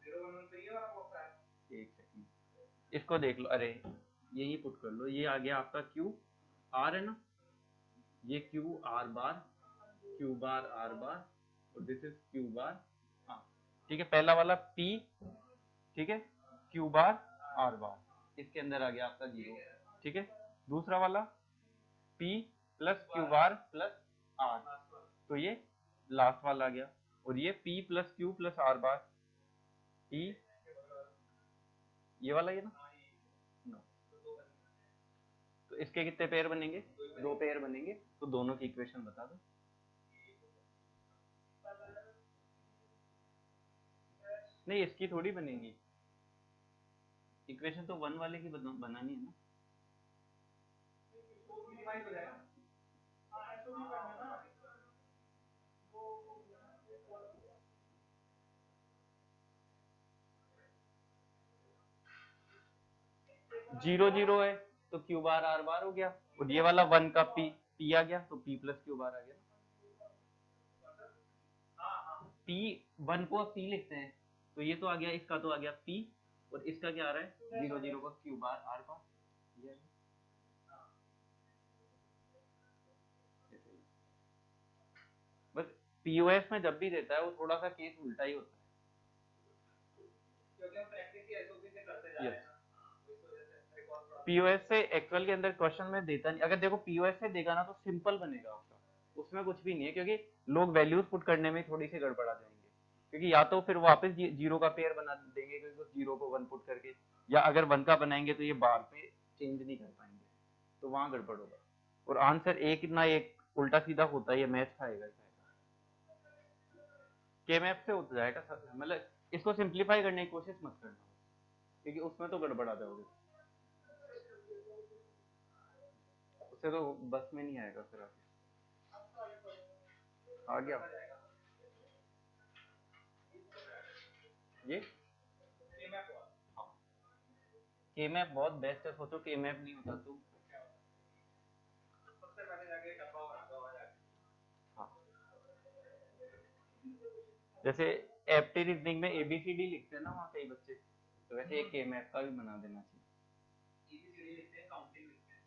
0 1 1 तो ये वाला बॉक्स है, एक सेकंड, इसको देख लो, अरे यही पुट कर लो, ये आ गया आपका क्यू आर है ना, ये Q R bar, Q bar are बार और दिस इज क्यू बार, हाँ ठीक है। पहला वाला पी, ठीक है, क्यू बार आर बार, इसके अंदर आ गया आपका 0, ठीक है। दूसरा वाला P plus Q bar plus R, तो ये लास्ट वाला आ गया, और ये P plus Q plus R bar, P ये वाला, ये ना नो, तो इसके कितने पेयर बनेंगे, 2 पेयर बनेंगे, तो दोनों की इक्वेशन बता दो। नहीं इसकी थोड़ी बनेगी इक्वेशन, तो 1 वाले की बनानी है ना, सिंप्लीफाई हो जाएगा। हां ऐसा भी करना ना वो 0 0 है तो क्यू बार आर बार हो गया, और ये वाला 1 का पी आ गया तो पी प्लस क्यू बार आ गया। पी 1 को सी लिखते हैं तो ये तो आ गया, इसका तो आ गया पी, और इसका क्या आ रहा है 0 0 का क्यू बार आर बार। बस पीओएस में जब भी देता है वो थोड़ा सा केस उल्टा ही होता है, क्योंकि हम प्रैक्टिस ही एसओपी से करते जा रहे हैं ना। पीओएस से एक्चुअल के अंदर क्वेश्चन में देता नहीं। अगर देखो पीओएस से देगा ना तो सिंपल बनेगा आपका, उसमें कुछ भी नहीं है, क्योंकि लोग वैल्यूज पुट करने में थोड़ी सी गड़बड़ा जाएंगे, क्योंकि या तो फिर वापस जीरो का पेयर बना देंगे क्योंकि 0 को 1 पुट करके, या अगर 1 का बनाएंगे तो ये बार पे चेंज नहीं कर पाएंगे, तो वहां गड़बड़ होगा, और आंसर एक ना एक उल्टा सीधा होता है, ये मैच खाएगा। के मैप से हो जाएगा, मतलब इसको सिंप्लीफाई करने की कोशिश मत करना, क्योंकि उसमें तो गड़बड़ा जाओगे, उससे तो बस में नहीं आएगा फिर आगे। आ गया ये के मैप बहुत बेस्ट है, सोचो के मैप नहीं होता तो सबसे पहले जाके डब्बा बनाता जाके। हाँ, जैसे एप्टी रीजनिंग में एबीसीडी लिखते हैं ना वहाँ कई बच्चे, तो वैसे एक के मैप का भी बना देना चाहिए। एबीसीडी लिखते हैं, काउंटिंग लिखते हैं,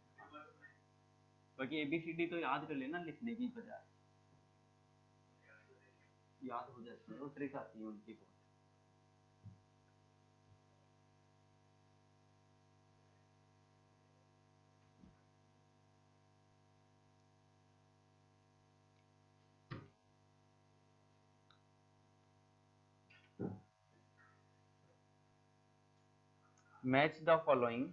बाकी एबीसीडी तो याद कर लेना लिखने की बजाय, याद हो जाती है, वो ट्रिक आती है उनकी बहुत। Match the following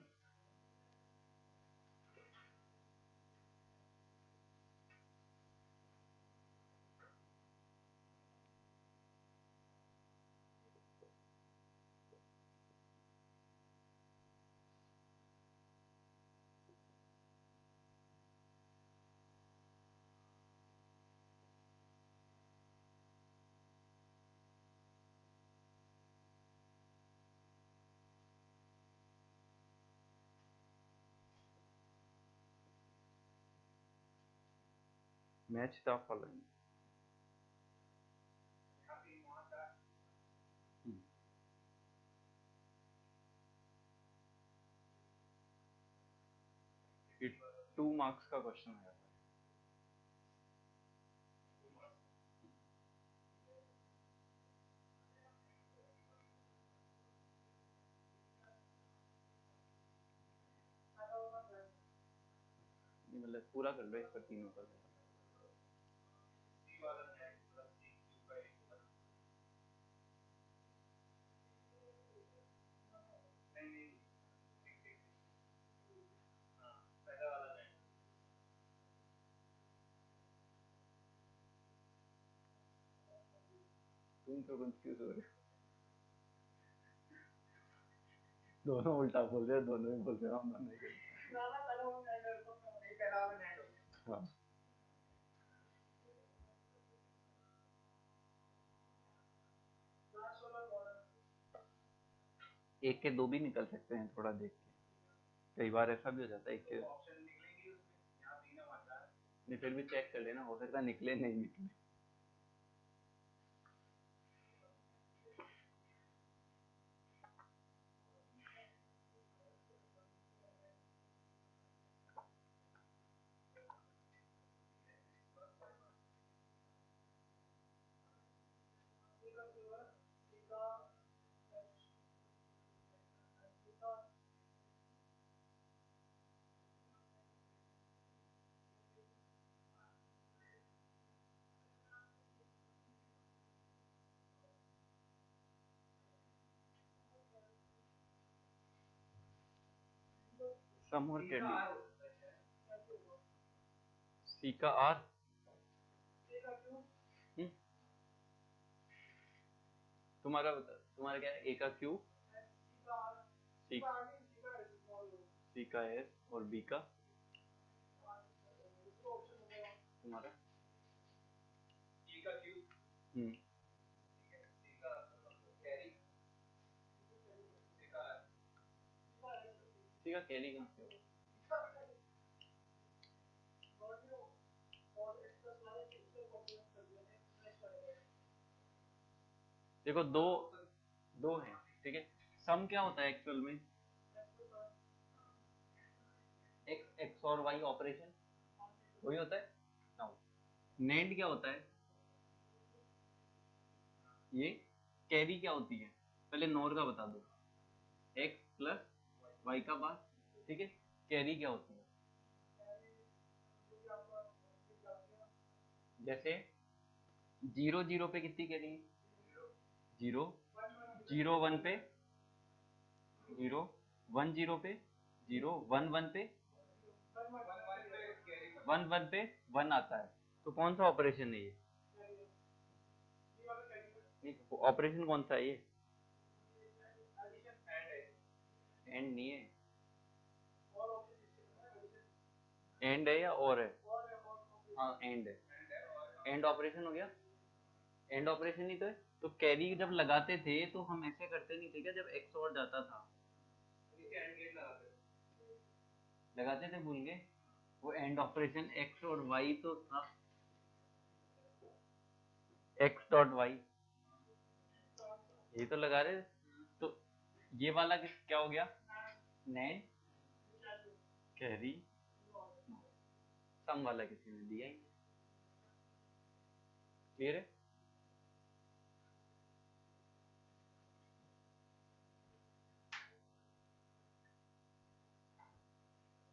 match the following ये 2 मार्क्स का क्वेश्चन है। मतलब पूरा कर लो इस पर, तीनों का सी वाला नेट प्लस सी क्यू का एक नहीं नहीं ठीक ठीक हाँ पहला वाला नेट। तुम तो कंफ्यूज हो रहे हो, दोनों उल्टा बोल रहे हो, दोनों ही बोल रहे हो, हम दोनों ही ना ना पहला वाला नेट तो नहीं, पहला वाला नेट हो हाँ। लास्ट वाला बॉर्डर एक के 2 भी निकल सकते हैं, थोड़ा देख के, कई बार ऐसा भी हो जाता है एक के ऑप्शन निकलेंगे उसमें, यहाँ तीन हमारा नहीं, फिर भी चेक कर लेना, हो सकता है निकले नहीं निकले। सम और कैंडी सी का आर, तुम्हारा बता, तुम्हारा क्या है, ए का क्यू, सी का एस और बी का तुम्हारा? C का क्यूब, हम्म, ठीक है, C का कैरी, C का ठीक है, कैरी कहाँ से होगा? देखो दो दो हैं, ठीक है। सम क्या होता है एक्चुअल में? एक्स और वाई ऑपरेशन वही होता है। नाउ नेंड क्या होता है? ये कैरी क्या होती है? पहले नॉर का बता दो। एक्स प्लस वाई का बार, ठीक है। कैरी क्या होती है? जैसे 0 0 पे कितनी कैरी? 0 0 1 पे 0 1 0 पे 0 1 1 पे 1 1 पे 1 आता है। तो कौन सा ऑपरेशन है ये? ऑपरेशन कौन सा है ये? एंड नहीं है। एंड है या और है? हाँ एंड है। एंड ऑपरेशन हो गया। एंड ऑपरेशन ही तो है। तो कैरी जब लगाते थे तो हम ऐसे करते नहीं थे क्या? जब एक्स और जाता था लगाते थे, भूल गए? वो एंड ऑपरेशन एक्स और वाई तो था, एक्स डॉट वाई, ये तो लगा रहे थे। तो ये वाला क्या हो गया? NAND carry. सम वाला किसी ने दिया ही नहीं। क्लियर है?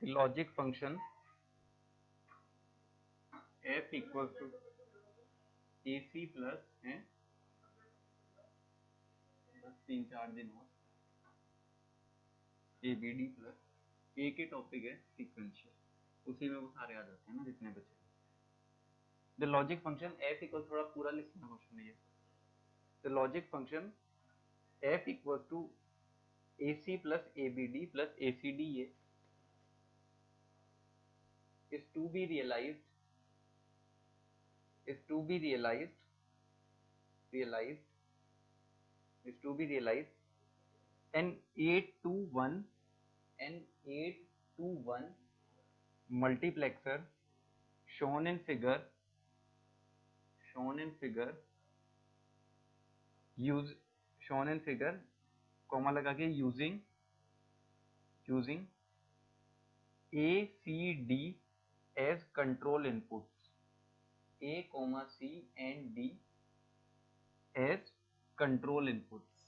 Logic function f equal to A C plus है, बस 3 4 दिन और ए बी डी प्लस एक ही टॉपिक है सीक्वेंशियल, उसी में वो सारे आ जाते हैं ना जितने बचे। The logic function f equal, थोड़ा पूरा लिखना क्वेश्चन है ये। The logic function f equal to A C plus A B D plus A C D A is to be realized is to be realized realized is to be realized an 8 to 1 an 8 to 1 multiplexer shown in figure use shown in figure comma लगा के using A C D as control inputs, A comma C and D as control inputs।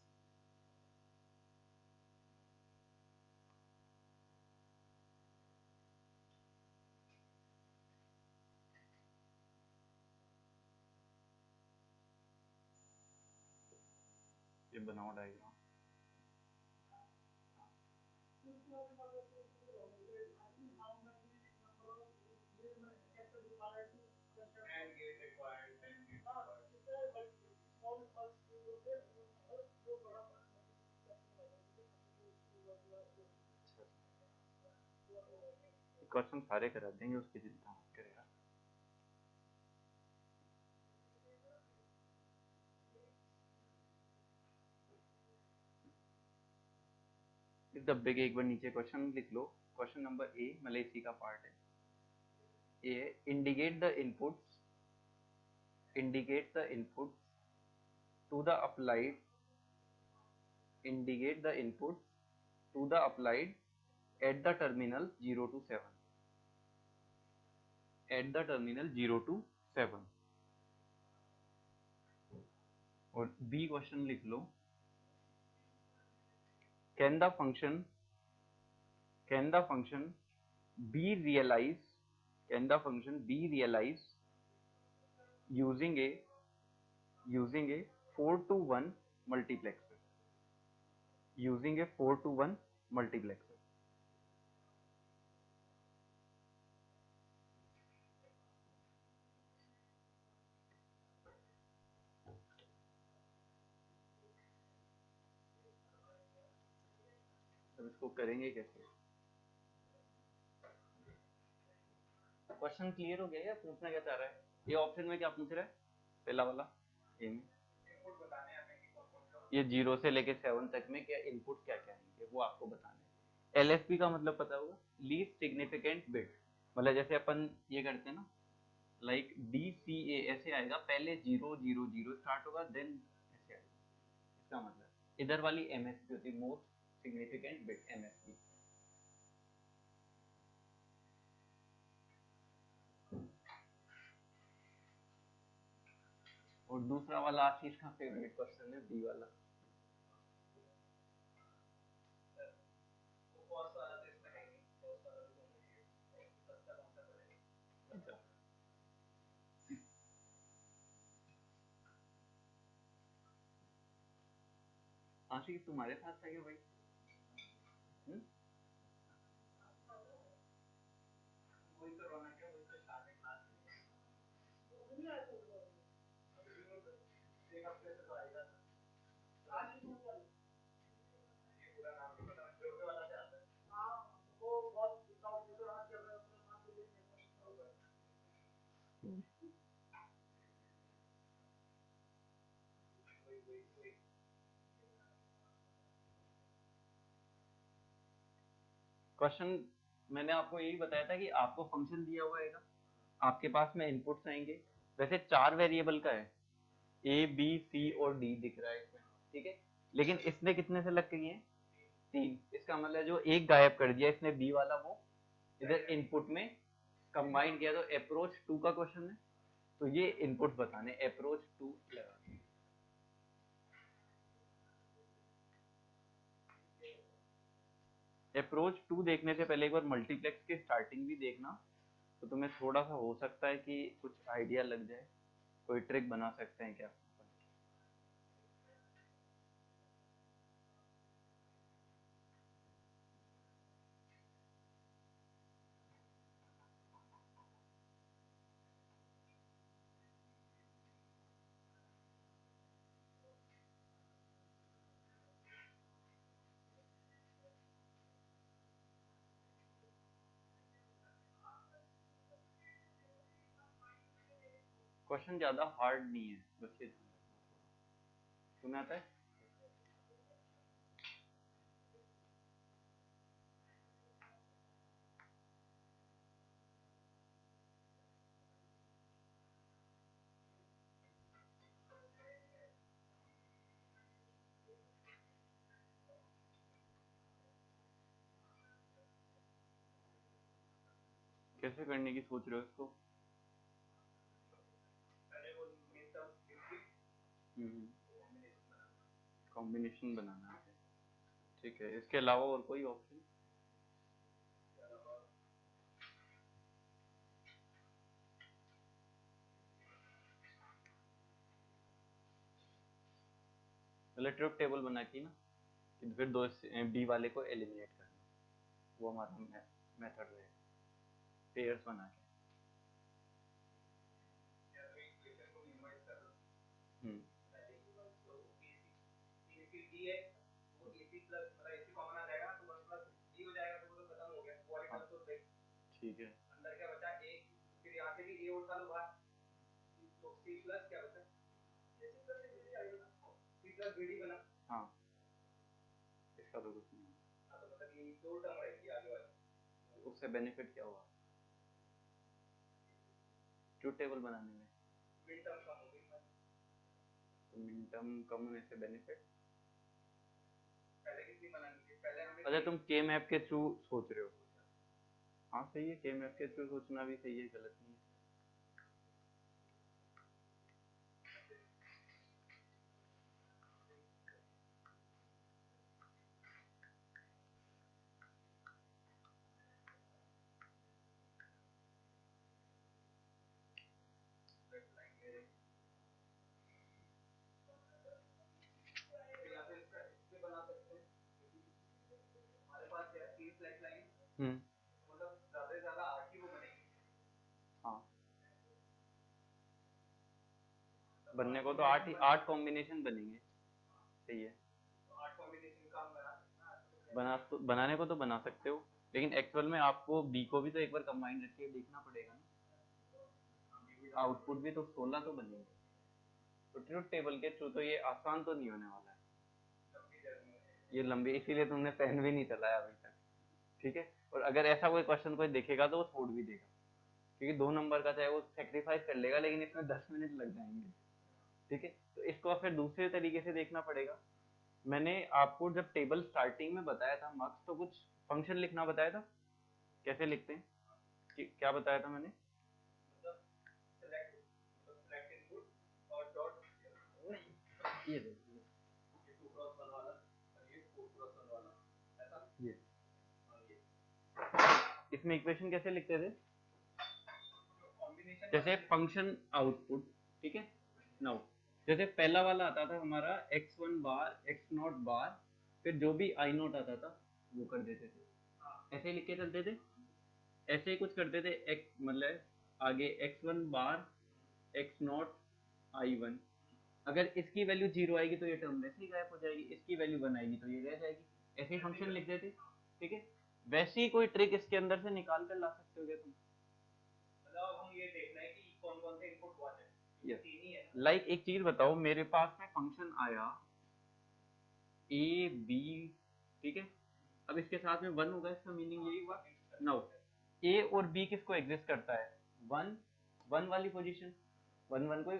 ये बनाओ diagram. and gate required, and gate required. Question सारे करा देंगे, उसकी चिंता मत करे यार। इस डब्बे के एक बार नीचे क्वेश्चन लिख लो। क्वेश्चन नंबर ए मतलब इसी का पार्ट है। A indicate the inputs to the applied indicate the inputs to the applied at the terminal 0 to 7 at the terminal 0 to 7। और बी क्वेश्चन लिख लो। can the function be realized using a 4 to 1 multiplexer, using a 4 to 1 multiplexer। अब इसको करेंगे कैसे? क्वेश्चन क्लियर हो गया या पूछना क्या चाह रहा है? ये ऑप्शन में क्या पूछ रहा है? पहला वाला ए में इनपुट बताने हैं हमें कि कौन कौन सा ये 0 से लेके 7 तक में क्या इनपुट क्या क्या आएंगे वो आपको बताना है। एलएसबी का मतलब पता होगा, लीस्ट सिग्निफिकेंट बिट। मतलब जैसे अपन ये करते हैं ना, लाइक DCA ऐसे आएगा, पहले 0 0 0 स्टार्ट होगा, देन ऐसे आएगा। इसका मतलब इधर वाली एमएसपी होती है, मोस्ट सिग्निफिकेंट बिट, एमएसपी। और दूसरा वाला आशीष का फेवरेट क्वेश्चन है, बी वाला। वो कॉस्ट वाला तो इसमें है नहीं, कॉस्ट वाला भी होना चाहिए, सस्ता कौन सा पड़ेगा। अच्छा, आशीष तुम्हारे साथ था क्या भाई? वही तो रौनक है, वही तो शादी क्लास एक हफ्ते से तो आएगा। आज ही शुरू कर, ये पूरा नाम नहीं पता, छोटे वाला से आता है। हाँ, वो बहुत टॉप यूजर आज कर रहे हैं, अपना नाम भी लेंगे। वही वही वही। क्वेश्चन मैंने आपको यही बताया था कि आपको फंक्शन दिया हुआ है, आपके पास में इनपुट्स आएंगे। वैसे 4 वेरिएबल का है, ए बी सी और डी दिख रहा है इसमें, ठीक है। लेकिन इसने कितने से लग गई है? 3। इसका मतलब जो एक गायब कर दिया इसने बी वाला, वो इधर इनपुट में कंबाइन किया, तो अप्रोच 2 का क्वेश्चन है। तो ये इनपुट बताने, अप्रोच 2 लगा। अप्रोच 2 देखने से पहले एक बार मल्टीप्लेक्स की स्टार्टिंग भी देखना, तो तुम्हें थोड़ा सा हो सकता है कि कुछ आइडिया लग जाए, कोई ट्रिक बना सकते हैं क्या। क्वेश्चन ज्यादा हार्ड नहीं है, बस ये तुम्हें आता है। कैसे करने की सोच रहे हो इसको? पहले वो मिड टर्म कॉम्बिनेशन बनाना है, ठीक है। इसके अलावा और कोई ऑप्शन? पहले ट्रुथ टेबल बना के ना, फिर दो बी वाले को एलिमिनेट करना, वो हमारा मेथड रहेगा, पेयर्स बना के। इक्वेशन को मिनिमाइज कर लो। हम्म तो AC D है, वो AC प्लस मतलब AC कॉमन आ जाएगा तो 1 प्लस D हो जाएगा, तो वो तो खत्म हो गया, वो वाले टर्म तो थे। ठीक है, अंदर क्या बचा A, फिर यहाँ से भी A उठा लो बाहर, तो C प्लस क्या बचा, C प्लस BD आएगा ना, C प्लस BD बना। हाँ इसका तो कुछ नहीं। हाँ, तो मतलब ये दो टर्म रहेगी आगे वाली। उससे बेनिफिट क्या हुआ ट्रुथ टेबल बनाने में? मिड टर्म कम होगी, तो मिन टर्म कम होने से बेनिफिट। पहले कितनी बनानी थी, पहले हमें अच्छा, तुम के मैप के थ्रू सोच रहे हो? हाँ सही है, के मैप के थ्रू सोचना भी सही है, गलत नहीं है। बना सकते हैं, हमारे पास क्या है 3 फ्लैट लाइन, मतलब ज्यादा से ज्यादा 8 ही वो बनेगी। हाँ बनने को तो 8 कॉम्बिनेशन बनेंगे, सही है। तो 8 कॉम्बिनेशन का हम बना सकते हैं। बनाने को तो बना सकते हो, लेकिन एक्चुअल में आपको बी को भी तो एक बार कंबाइन रख के देखना पड़ेगा ना। आउटपुट भी तो 16 तो बनेंगे। तो ट्रुथ टेबल के थ्रू तो ये आसान तो नहीं होने वाला है, ये लंबी, इसीलिए तुमने पेन भी नहीं चलाया अभी तक, ठीक है। और अगर ऐसा कोई क्वेश्चन कोई देखेगा तो वो छोड़ भी देगा, क्योंकि 2 नंबर का चाहे वो सेक्रीफाइस कर लेगा, लेकिन इसमें 10 मिनट लग जाएंगे, ठीक है। तो इसको फिर दूसरे तरीके से देखना पड़ेगा। मैंने आपको जब टेबल स्टार्टिंग में बताया था मार्क्स, तो कुछ फंक्शन लिखना बताया था, कैसे लिखते हैं, क्या बताया था मैंने? सेलेक्ट इनपुट और डॉट, ये देखिए, ये 2 क्रॉस 1 वाला और ये 4 क्रॉस 1 वाला, ऐसा ये ये इसमें इक्वेशन कैसे लिखते थे, कॉम्बिनेशन जैसे फंक्शन आउटपुट, ठीक है। नाउ जैसे पहला वाला आता था हमारा x1 बार x0 बार, फिर जो भी i0 आता था वो कर देते थे, ऐसे ही लिख के चलते थे, ऐसे ही कुछ करते थे, x मतलब आगे x1 बार x0 i1, अगर इसकी वैल्यू 0 आएगी तो ये टर्म वैसे ही गायब हो जाएगी, इसकी वैल्यू 1 आएगी तो ये रह जाएगी, ऐसे ही फंक्शन लिख देते, ठीक है। वैसे ही कोई ट्रिक इसके अंदर से निकाल कर ला सकते हो क्या तुम? मतलब हम ये देखना है कि कौन कौन से इनपुट हुआ है, ये तीन ही है ना। लाइक एक चीज बताओ, मेरे पास में फंक्शन आया ए बी, ठीक है, अब इसके साथ में 1 होगा, इसका मीनिंग यही हुआ। नाउ ए और बी किसको एग्जिस्ट करता है, 1 1 वाली पोजीशन, 1 1 को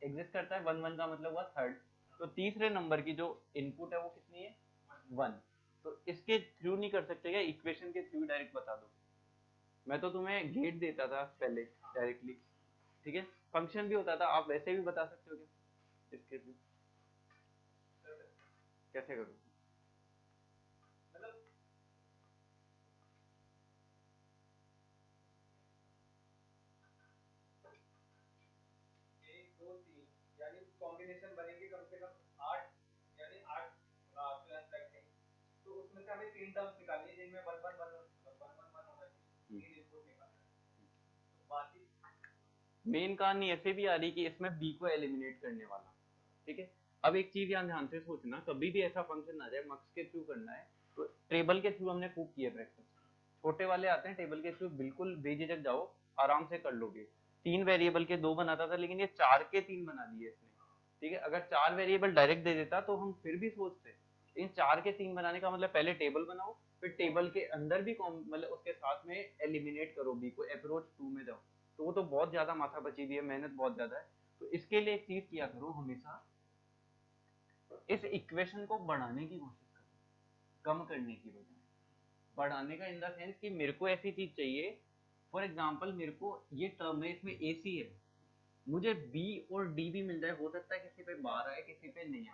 एग्जिस्ट करता है, 1 1 का मतलब हुआ थर्ड, तो तीसरे नंबर की जो इनपुट है वो कितनी है, 1। तो इसके थ्रू नहीं कर सकते क्या, इक्वेशन के थ्रू डायरेक्ट बता दो, मैं तो तुम्हें गेट देता था पहले डायरेक्टली, ठीक है, फंक्शन भी होता था, आप वैसे भी बता सकते हो क्या इसके थ्रू, कैसे करूँ? मतलब 1 2 3 यानी कॉम्बिनेशन बनेगी कम से कम 8, यानी 8 प्लस रखेंगे, तो उसमें से हमें 3 टर्म्स निकालनी है जिनमें 1 1 1 1 होना चाहिए, 3 इनपुट निकालना है। तो बाकी मेन कहानी ऐसे भी आ रही कि इसमें बी को एलिमिनेट करने वाला, ठीक है। अब एक चीज यहाँ ध्यान से सोचना, कभी भी ऐसा फंक्शन आ जाए मक्स के थ्रू करना है तो टेबल के थ्रू हमने खूब किया प्रैक्टिस, छोटे वाले आते हैं टेबल के थ्रू बिल्कुल बेझिझक जाओ, आराम से कर लोगे। 3 वेरिएबल के 2 बनाता था, लेकिन ये 4 के 3 बना दिए इसने, ठीक है। अगर 4 वेरिएबल डायरेक्ट दे देता तो हम फिर भी सोचते, इन 4 के 3 बनाने का मतलब पहले टेबल बनाओ, फिर टेबल के अंदर भी मतलब उसके साथ में एलिमिनेट करो बी को, अप्रोच 2 में जाओ, तो वो तो बहुत ज्यादा माथा पची हुई है, मेहनत बहुत ज्यादा है। तो इसके लिए एक चीज किया करो, हमेशा इस इक्वेशन को बढ़ाने की कोशिश करो, कम करने की बजाय। बढ़ाने का इन द सेंस कि मेरे को ऐसी चीज चाहिए, फॉर एग्जांपल मेरे को ये टर्म है, इसमें ए सी है, मुझे बी और डी भी मिल जाए, हो सकता है किसी पे 12 है किसी पे नहीं है,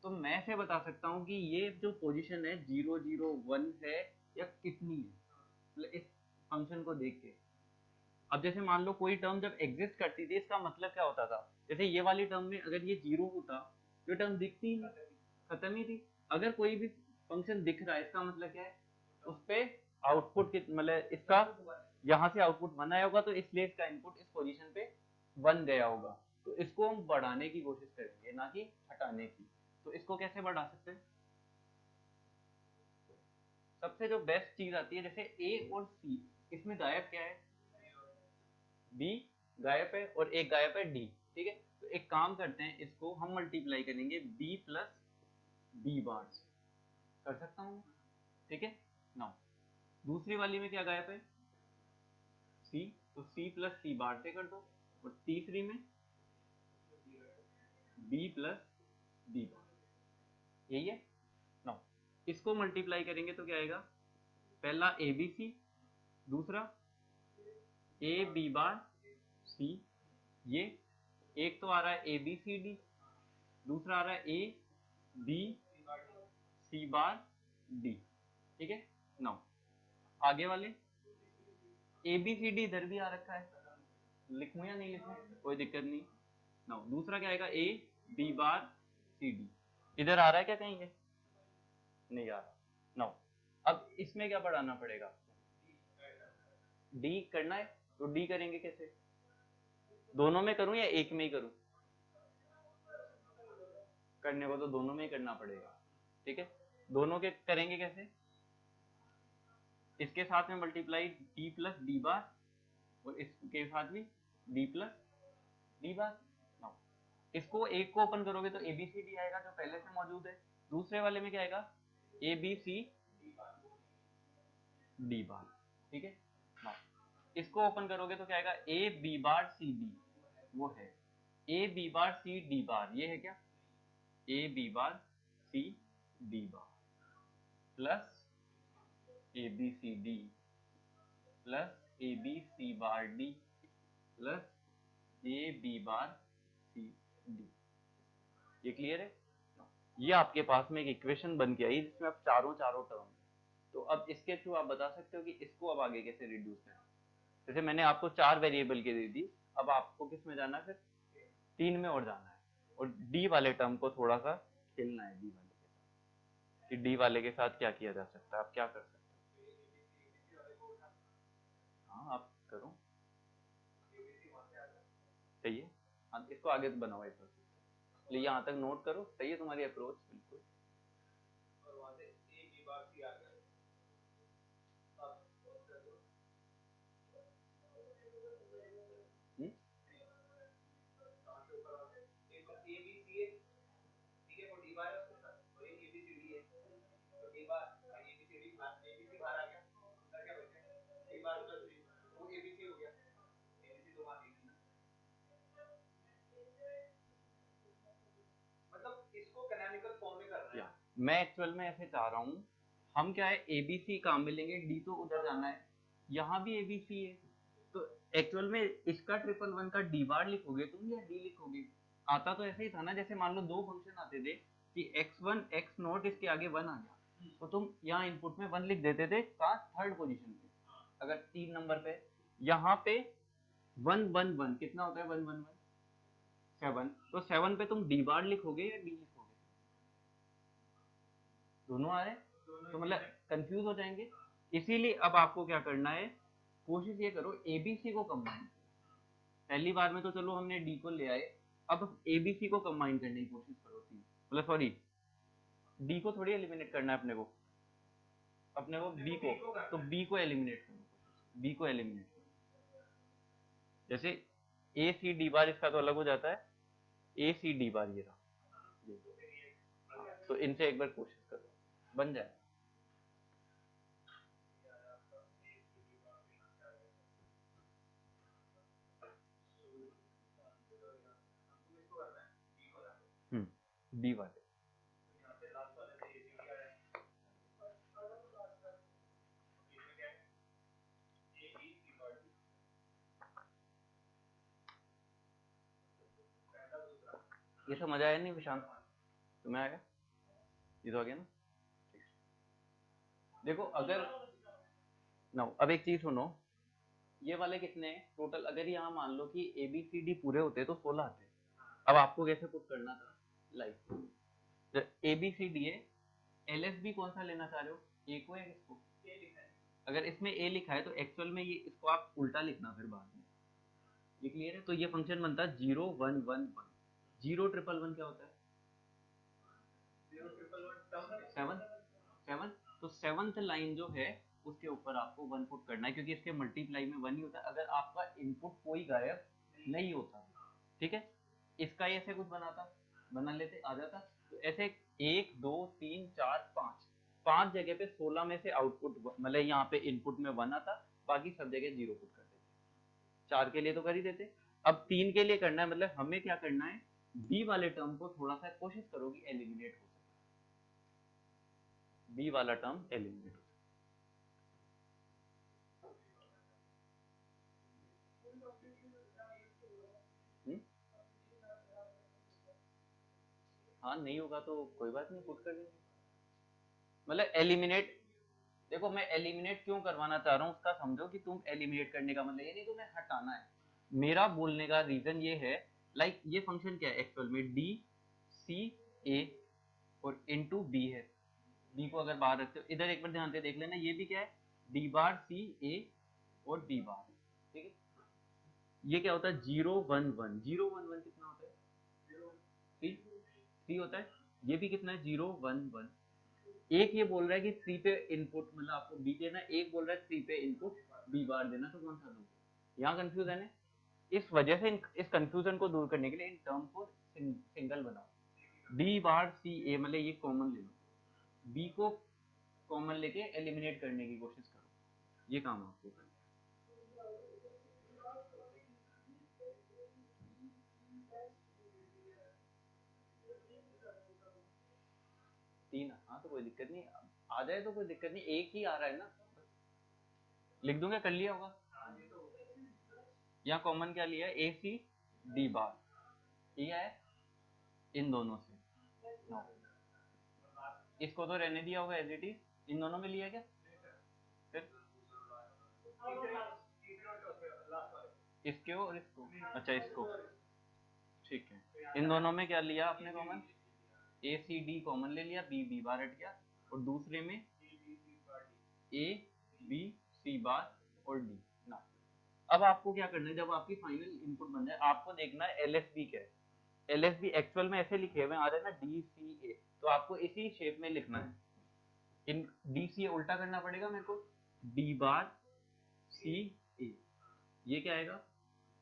तो मैं ऐसे बता सकता हूँ कि ये जो पोजीशन है 0 0 1 है या कितनी है, मतलब इस फंक्शन को देख के। अब जैसे मान लो कोई टर्म जब एग्जिस्ट करती थी, इसका मतलब क्या होता था, जैसे ये वाली टर्म में अगर ये 0 होता तो टर्म दिखती ही नहीं, खत्म ही थी। अगर कोई भी फंक्शन दिख रहा है, इसका मतलब क्या है, उस पे आउटपुट मतलब इसका यहाँ से आउटपुट 1 आया होगा, तो इसलिए इसका इनपुट इस पोजीशन पे 1 गया होगा, तो इसको हम बढ़ाने की कोशिश करेंगे, ना कि हटाने की। तो इसको कैसे बढ़ा सकते हैं, सबसे जो बेस्ट चीज आती है, जैसे ए और सी, इसमें गायब क्या है, बी गायब है और एक गायब है डी, ठीक है। तो एक काम करते हैं, इसको हम मल्टीप्लाई करेंगे बी प्लस बी बार से, कर सकता हूँ, ठीक है। नाउ दूसरी वाली में क्या गायब है, सी, तो सी प्लस सी बार से कर दो, और तीसरी में बी प्लस बी बार, यही है। नाउ इसको मल्टीप्लाई करेंगे तो क्या आएगा, पहला ए बी सी, दूसरा ए बी बार सी, ये एक तो आ रहा है ए बी सी डी, दूसरा आ रहा है ए बी सी बार डी, ठीक है। नाउ आगे वाले ए बी सी डी इधर भी आ रखा है, लिखूं या नहीं लिखूं, कोई दिक्कत नहीं। नाउ दूसरा क्या आएगा, A B bar C D, इधर आ रहा है क्या कहीं ये, नहीं आ रहा। नाउ अब इसमें क्या बढ़ाना पड़ेगा, डी करना है, तो डी करेंगे कैसे, दोनों में करूं या एक में ही करूं, करने को तो दोनों में ही करना पड़ेगा, ठीक है। दोनों के करेंगे कैसे, इसके साथ में मल्टीप्लाई डी प्लस डी बार, और इसके साथ भी डी प्लस डी बार। नाउ इसको एक को ओपन करोगे तो ABCD आएगा जो पहले से मौजूद है, दूसरे वाले में क्या आएगा ABCD बार, ठीक है। नाउ इसको ओपन करोगे तो क्या आएगा AB बार CD, वो है AB बार CD बार, ये है क्या AB बार CD बार प्लस ABCD प्लस ABC बार D प्लस AB बार CD। ये क्लियर है? ये आपके पास में एक इक्वेशन बन के आई जिसमें अब चारों टर्म। तो अब इसके थ्रू आप बता सकते हो कि इसको अब आगे कैसे रिड्यूस करें। जैसे मैंने आपको 4 वेरिएबल के दे दी, अब आपको किस में जाना है, फिर 3 में और जाना है, और डी वाले टर्म को थोड़ा सा खेलना है डी वाले के साथ, कि डी वाले के साथ क्या किया जा सकता है, आप क्या कर सकते हो। हाँ आप करो, सही है। हाँ इसको आगे तो बनाओ एक, इसलिए यहाँ तक नोट करो, सही है तुम्हारी अप्रोच बिल्कुल। मैं एक्चुअल में ऐसे चाह रहा हूँ, हम क्या है ABC काम में लेंगे, डी तो उधर जाना है, यहाँ भी ABC है, तो एक्चुअल में इसका 111 का डी बार लिखोगे तुम या डी लिखोगे। आता तो ऐसे ही था ना, जैसे मान लो दो फंक्शन आते थे कि x1 x0 इसके आगे 1 आ गया, तो तुम यहाँ इनपुट में 1 लिख देते थे कहाँ, थर्ड पोजीशन पे, अगर 3 नंबर पे, यहाँ पे 1 1 1 कितना होता है 1 1 1 7, तो 7 पे तुम डी बार लिखोगे या डी लिखोगे, दोनों आ रहे हैं, तो मतलब कंफ्यूज हो जाएंगे। इसीलिए अब आपको क्या करना है, कोशिश ये करो ABC को कंबाइन, पहली बार में तो चलो हमने डी को ले आए, अब ABC को कंबाइन करने की कोशिश करो, मतलब सॉरी डी को थोड़ी एलिमिनेट करना है अपने को बी को, तो बी को एलिमिनेट करो, बी को एलिमिनेट करो, जैसे ACD बार इसका तो अलग हो जाता है, ACD बार ये रहा, तो इनसे एक बार कोशिश करो बन जाए। बी वाले ये समझ आया नहीं विशांत, तुम्हें आया, ये तो आ गया ना। देखो अगर ना, अब एक चीज सुनो, ये वाले कितने हैं टोटल, अगर यहाँ मान लो कि ABCD पूरे होते तो 16 आते, अब आपको कैसे पुट करना था, लाइक ABCD है, LSB कौन सा लेना चाह रहे हो, ए को या किसको, अगर इसमें A लिखा है तो एक्चुअल में ये इसको आप उल्टा लिखना फिर बाद में, ये क्लियर है। तो ये फंक्शन बनता है 0 1 1 1, 0 1 1 क्या होता है 7 7, तो 7th लाइन जो है उसके ऊपर आपको 1 पुट करना है, क्योंकि इसके मल्टीप्लाई में 1 ही होता है, अगर आपका इनपुट कोई गायब नहीं होता, ठीक है। इसका ऐसे कुछ बना लेते आ जाता, तो ऐसे 1 2 3 4 5 जगह पे 16 में से आउटपुट, मतलब यहाँ पे इनपुट में 1 आता, बाकी सब जगह 0 पुट कर देते, 4 के लिए तो कर ही देते, अब 3 के लिए करना है, मतलब हमें क्या करना है, बी वाले टर्म को थोड़ा सा कोशिश करो कि एलिमिनेट हो सके, बी वाला टर्म एलिमिनेट हो। हाँ नहीं होगा तो कोई बात नहीं, पुट कर देंगे, मतलब एलिमिनेट, देखो मैं एलिमिनेट क्यों करवाना चाह रहा हूँ उसका समझो, कि तुम एलिमिनेट करने का मतलब ये नहीं तुम्हें हटाना है, मेरा बोलने का रीजन ये है, लाइक ये फंक्शन क्या है एक्चुअल में, डी सी ए और इनटू बी है, बी को अगर बाहर रखते हो, इधर एक बार ध्यान से देख लेना, ये भी क्या है डी बार सी ए और बी बार, ठीक है। ये क्या होता है 0 1 1, 0 1 1 कितना होता है 3 होता है, ये भी कितना है 0 1 1, एक ये बोल रहा है कि 3 पे इनपुट मतलब आपको बी देना, एक बोल रहा है 3 पे इनपुट बी बार देना, तो कौन सा दूं, यहाँ कंफ्यूज है ना, इस वजह से इस कंफ्यूजन को दूर करने के लिए इन टर्म को सिंगल बनाओ। डी बार सी ए मतलब ये कॉमन ले लो, बी को कॉमन लेके एलिमिनेट करने की कोशिश करो, ये काम आपको करना है। तीन, हाँ तो कोई दिक्कत नहीं, आ जाए तो कोई दिक्कत नहीं, एक ही आ रहा है ना, लिख दूंगा, कर लिया होगा। यहाँ कॉमन क्या लिया है, ए सी डी बार, ठीक है, इन दोनों से no. इसको तो रहने दिया होगा एज इट इज, इन दोनों में लिया क्या, फिर इसके और इसको, अच्छा इसको, ठीक है, इन दोनों में क्या लिया आपने कॉमन, ए सी डी कॉमन ले लिया, बी बी बार हट गया, और दूसरे में ए बी सी बार और डी ना। अब आपको क्या करना है, जब आपकी फाइनल इनपुट बन जाए आपको देखना है एलएसबी क्या है। एलएसबी एक्चुअल में ऐसे लिखे हुए आ रहे हैं ना, डी सी ए, तो आपको इसी शेप में लिखना है। इन डी सी ए उल्टा करना पड़ेगा मेरे को, डी बार सी ए, ये क्या आएगा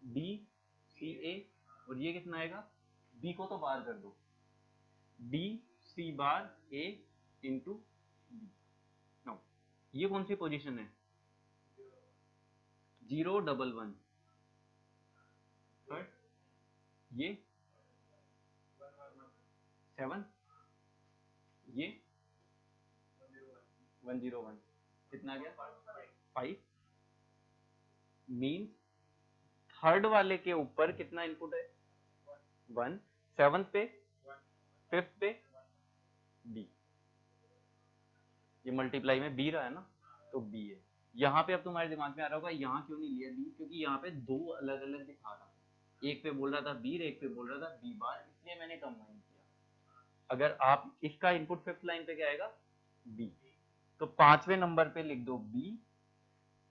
डी सी ए, और ये कितना आएगा, बी को तो बाहर कर दो, डी सी बार ए इंटू बी। नाउ ये कौन सी पोजीशन है, 0 डबल 1, ये 7, ये 101, कितना गया 5, मीन थर्ड वाले के ऊपर कितना इनपुट है 1, सेवंथ पे, फिफ्थ पे बी, ये मल्टीप्लाई में बी रहा है ना, तो बी है। यहाँ पे अब तुम्हारे दिमाग में आ रहा होगा यहाँ क्यों नहीं लिया बी, क्योंकि यहाँ पे दो अलग अलग दिखा रहा था, एक पे बोल रहा था बी, एक पे बोल रहा था बी बार, इसलिए मैंने कंबाइन किया। अगर आप इसका इनपुट फिफ्थ लाइन पे क्या आएगा बी, तो पांचवें नंबर पे लिख दो बी,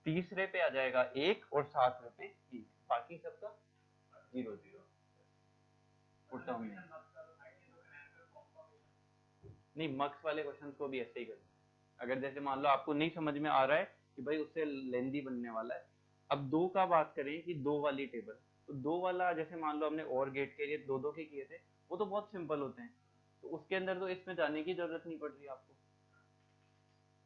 तीसरे पे आ जाएगा एक, और सातवें पे एक, बाकी सबका 0 0 टर्म नहीं। मक्स वाले क्वेश्चन को भी ऐसे ही करना, अगर जैसे मान लो आपको नहीं समझ में आ रहा है कि भाई उससे लेंदी बनने वाला है। अब दो का बात करें कि दो वाली टेबल, तो दो वाला जैसे मान लो हमने और गेट के लिए दो दो के किए थे, वो तो बहुत सिंपल होते हैं, तो उसके अंदर तो इसमें जाने की जरूरत नहीं पड़ रही आपको।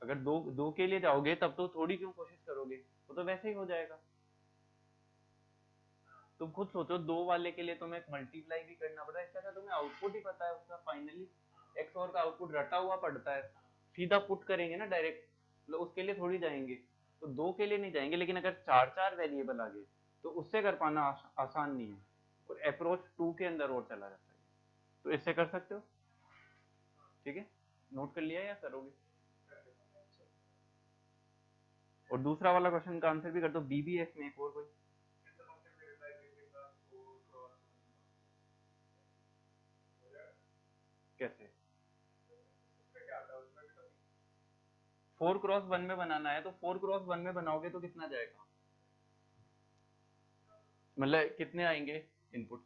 अगर दो दो के लिए जाओगे तब तो थोड़ी क्यों कोशिश करोगे, वो तो वैसे ही हो जाएगा। तुम खुद सोचो, दो वाले के लिए तुम्हें मल्टीप्लाई भी करना पड़ा है, इसका क्या तुम्हें आउटपुट ही पता है उसका, फाइनली एक्स और का आउटपुट रटा हुआ पड़ता है, सीधा पुट करेंगे ना डायरेक्ट, मतलब उसके लिए थोड़ी जाएंगे, तो दो के लिए नहीं जाएंगे। लेकिन अगर चार चार वेरिएबल आ गए तो उससे कर पाना आसान नहीं है, और अप्रोच 2 के अंदर और चला जाता है, तो इससे कर सकते हो। ठीक है, नोट कर लिया या करोगे। और दूसरा वाला क्वेश्चन का आंसर भी कर दो, बीबीएस में एक और कोई कैसे 4x1 में बनाना है, तो 4x1 में बनाओगे तो कितना जाएगा, मतलब कितने आएंगे इनपुट,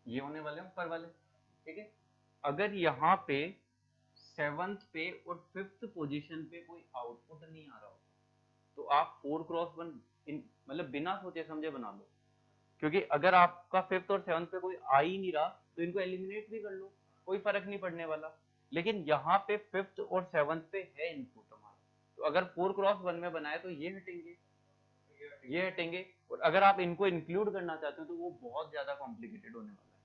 ये होने वाले ऊपर वाले। ठीक है, अगर यहाँ पे सेवंथ पे और फिफ्थ पोजीशन पे कोई आउटपुट नहीं आ रहा हो तो आप 4x1 मतलब बिना सोचे समझे बना लो, क्योंकि अगर आपका फिफ्थ और सेवंथ पे कोई आ ही नहीं रहा तो इनको एलिमिनेट भी कर लो, कोई फर्क नहीं पड़ने वाला। लेकिन यहाँ पे फिफ्थ और सेवंथ पे है इनपुट हमारा, तो अगर 4x1 में बनाए तो ये हटेंगे, ये हटेंगे, और अगर आप इनको इंक्लूड करना चाहते हो तो वो बहुत ज्यादा कॉम्प्लिकेटेड होने वाला है,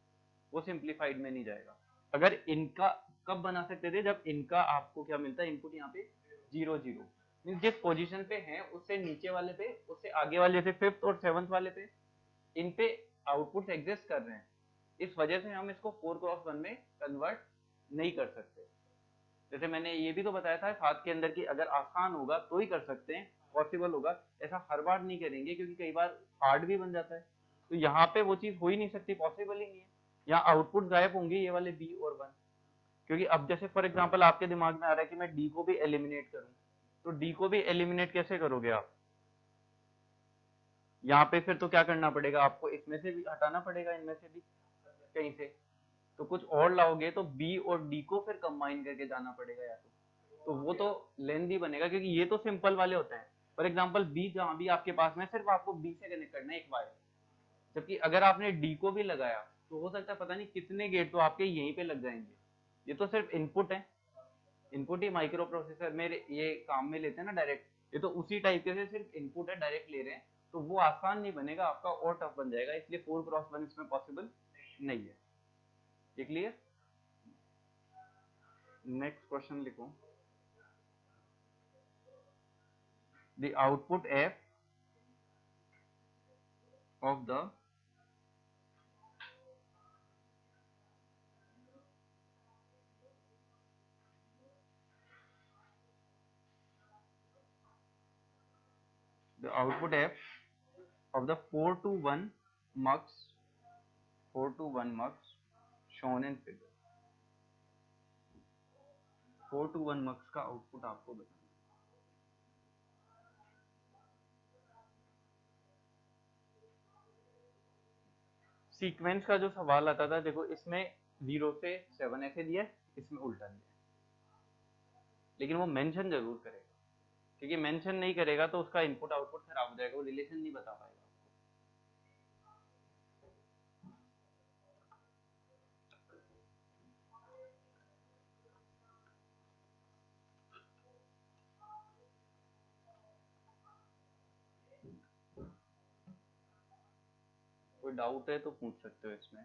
वो सिंप्लीफाइड में नहीं जाएगा। अगर इनका कब बना सकते थे, जब इनका आपको क्या मिलता है इनपुट यहाँ पे 0 0, मींस जिस पोजीशन पे है उससे नीचे वाले पे, उससे आगे वाले जैसे फिफ्थ और सेवंथ वाले पे, इन पे आउटपुट एग्जिस्ट कर रहे हैं, इस वजह से हम इसको 4x1 में कन्वर्ट नहीं कर सकते। जैसे मैंने ये भी तो बताया था साथ के अंदर कि अगर आसान होगा तो ही कर सकते हैं, पॉसिबल होगा, ऐसा हर बार नहीं करेंगे क्योंकि कई बार हार्ड भी बन जाता है, तो यहाँ पे वो चीज हो ही नहीं सकती, पॉसिबल ही नहीं है। यहाँ आउटपुट गायब होंगे ये वाले बी और 1, क्योंकि अब जैसे फॉर एग्जांपल आपके दिमाग में आ रहा है कि मैं डी को भी एलिमिनेट करूं, तो डी को भी एलिमिनेट कैसे करोगे आप, यहाँ पे फिर तो क्या करना पड़ेगा आपको, इसमें से भी हटाना पड़ेगा, इनमें से भी कहीं से, तो कुछ और लाओगे तो बी और डी को फिर कंबाइन करके जाना पड़ेगा, या तो वो तो लेंदी बनेगा, क्योंकि ये तो सिंपल वाले होते हैं, फॉर एग्जाम्पल बी जहां भी आपके पास में सिर्फ आपको बी से कनेक्ट करना है एक वायर, जबकि अगर आपने डी को भी लगाया तो हो सकता है पता नहीं कितने गेट तो आपके यहीं पे लग जाएंगे। ये तो सिर्फ इनपुट है, इनपुट ही माइक्रो प्रोसेसर में ये काम में लेते हैं ना डायरेक्ट, ये तो उसी टाइप के से सिर्फ इनपुट है, डायरेक्ट ले रहे हैं, तो वो आसान नहीं बनेगा आपका, और टफ बन जाएगा, इसलिए 4x1 इसमें पॉसिबल नहीं है। ये क्लियर? नेक्स्ट क्वेश्चन लिखो, the output F of the output f of the 4 to 1 mux shown in figure। 4 to 1 mux का आउटपुट आपको बताना। सीक्वेंस का जो सवाल आता था, देखो इसमें 0 से 7 ऐसे दिया है, इसमें उल्टा दिया है, लेकिन वो मेंशन जरूर करेगा, क्योंकि मेंशन नहीं करेगा तो उसका इनपुट आउटपुट खराब हो जाएगा, वो रिलेशन नहीं बता पाएगा। कोई डाउट है तो पूछ सकते हो इसमें,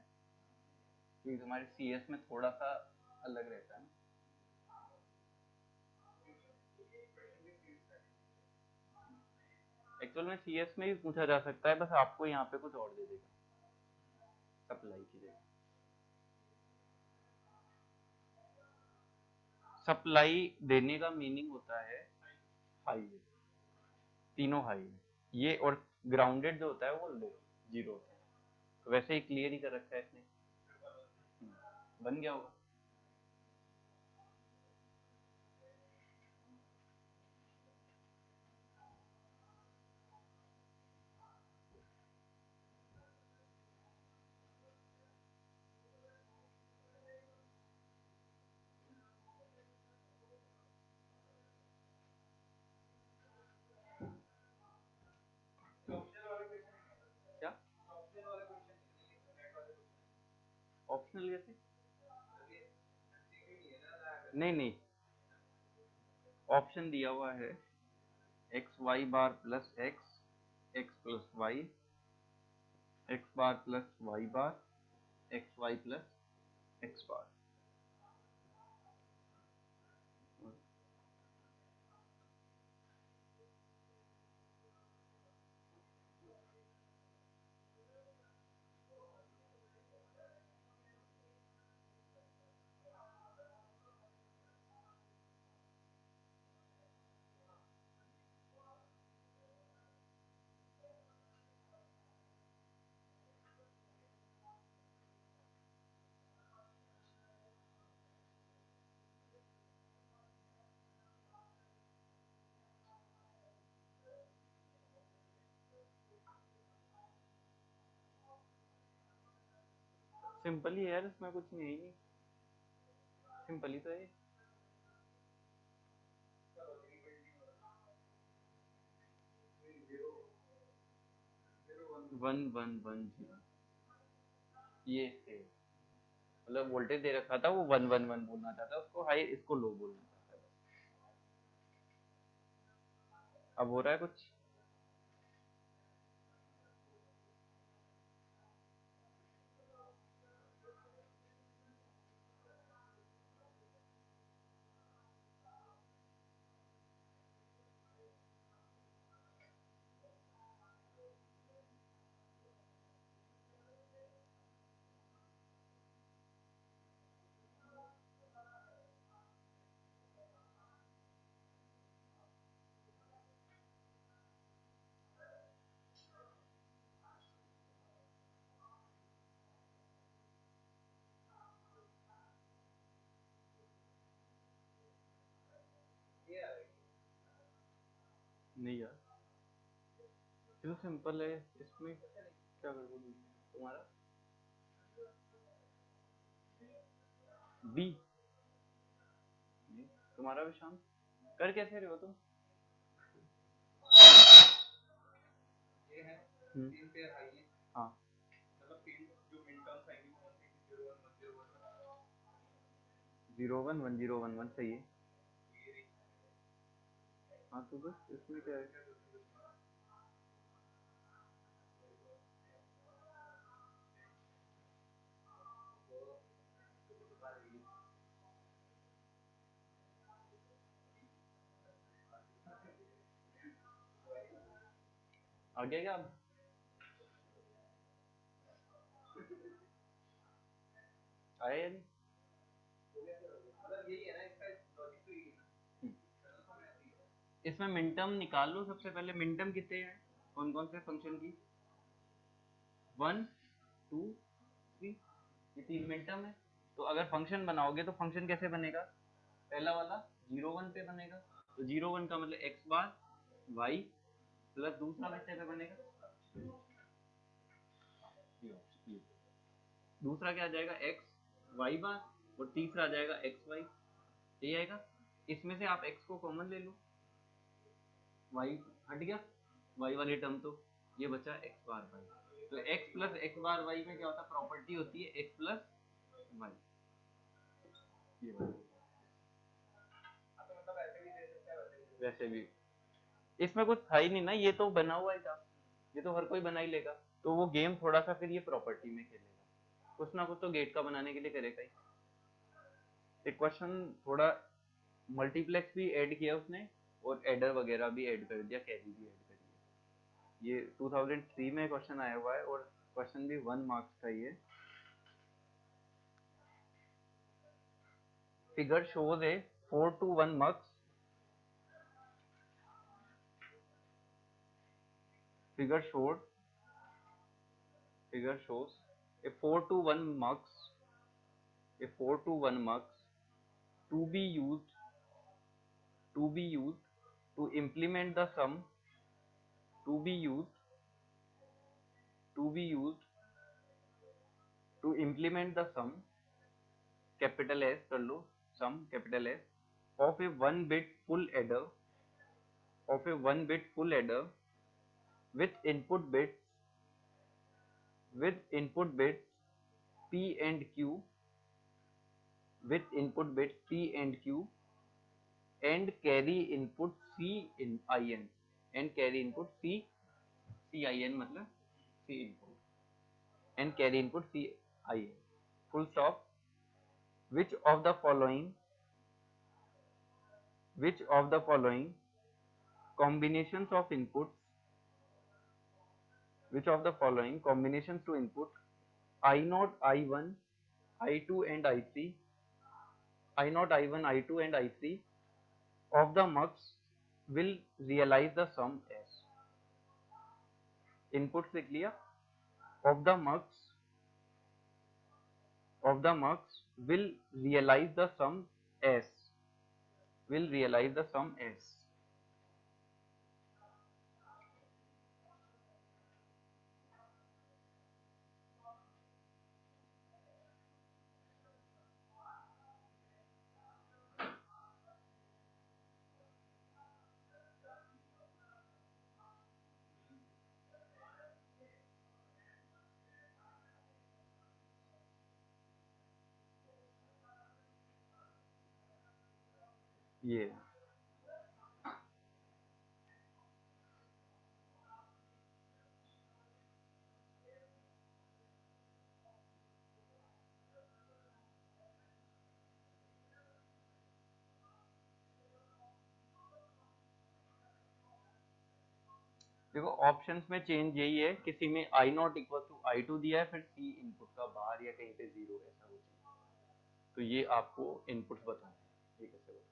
क्योंकि तुम्हारे सीएस में थोड़ा सा अलग रहता है ना। एक्चुअल में सीएस में भी पूछा जा सकता है, बस आपको यहाँ पे कुछ और दे देगा सप्लाई की जगह। सप्लाई देने का मीनिंग होता है हाई, तीनों हाई है ये, और ग्राउंडेड जो होता है वो लो, 0 होता है। तो वैसे ही क्लियर ही कर रखा है इसने, बन गया होगा। क्या ऑप्शनल कैसे? नहीं, ऑप्शन दिया हुआ है X Y bar plus X, X plus Y, X bar plus Y bar, X Y plus X bar. Simple ही है यार, इसमें कुछ नहीं है, सिंपल ही तो है। वन वन वन जीरो, ये मतलब वोल्टेज दे रखा था, वो 111 बोलना चाहता है, उसको हाई इसको लो बोलना चाहता है। अब हो रहा है कुछ? नहीं यार, क्यों सिंपल है, इसमें क्या कर दोगे तुम्हारा बी, तुम्हारा भी शाम कर कैसे रहे हो तुम? के हैं, हम्म, 3 पेयर हाई है, हाँ मतलब फील्ड जो मिन टर्म्स आएंगी वो कौन सी 0 1 1 0 1 0 1 1 0 1 1 सही है। ये रही हाँ तो बस इसमें क्या है, क्या करती है तो बता रही है आ गया क्या अब? आया या नहीं? मतलब यही है ना, इसका लॉजिक तो यही है हम्म, ना, तो मैं ऐसे ही है। इसमें मिन टर्म निकाल लो सबसे पहले। मिन टर्म कितने हैं, कौन कौन से फंक्शन की? 1 2 3, ये 3 मिन टर्म है। तो अगर फंक्शन बनाओगे तो फंक्शन कैसे बनेगा? पहला वाला 0 1 पे बनेगा, तो 0 1 का मतलब x बार y प्लस दूसरा कितने पे बनेगा? ये दूसरा क्या आ जाएगा? x y बार, और तीसरा आ जाएगा x y, यही आएगा। इसमें से आप x को कॉमन ले लो, y हट गया, y वाली टर्म, तो ये बचा x बार y। तो x प्लस x बार y में क्या होता है? प्रॉपर्टी होती है x प्लस y, ये वाली। हाँ, तो मतलब ऐसे भी दे सकता है, वैसे भी दे सकता वैसे भी इसमें कुछ था ही नहीं ना, ये तो बना हुआ ही था, ये तो हर कोई बना ही लेगा। तो वो गेम थोड़ा सा फिर ये प्रॉपर्टी में खेलेगा, कुछ ना कुछ तो गेट का बनाने के लिए करेगा ही। इक्वेशन थोड़ा मल्टीप्लेक्स भी ऐड किया उसने, और एडर वगैरह भी ऐड कर दिया, कैरी भी ऐड कर दिया। ये 2003 में क्वेश्चन आया हुआ है, और क्वेश्चन भी 1 मार्क्स का ही है। Figure shows A 4 to 1 marks, figure showed figure shows a 4 to 1 marks, a 4 to 1 marks to be used to implement the sum, to be used to be used to implement the sum, capital S कर लो, sum capital S, of a 1 bit full adder, of a 1 bit full adder with input bits, with input bits P and Q, with input bits P and Q, and carry input C in IN, and carry input CIN मतलब C input, and carry input CIN, full stop. Which of the following, which of the following combinations of inputs, which of the following combinations to input I0 I1 I2 and I3, I0 I1 I2 and I3 of the mux will realize the sum as? Inputs लिख लिया, of the mux, of the mux will realize the sum as, will realize the sum as. ये देखो ऑप्शंस में चेंज यही है, किसी में I not equal to I two दिया है, फिर सी इनपुट का बाहर या कहीं पे जीरो ऐसा कुछ है। तो ये आपको इनपुट्स बताना है, ये कैसे बताना है।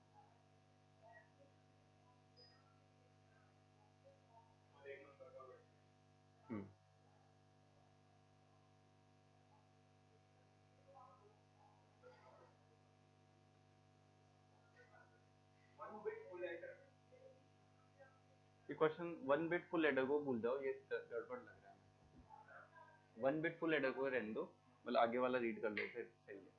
एक नंबर का वेट है। 1 बिट फुल एडर ये क्वेश्चन 1 बिट फुल एडर को भूल जाओ, ये गड़बड़ लग रहा है। 1 बिट फुल एडर को रहने दो, मतलब आगे वाला रीड कर लो फिर सही है।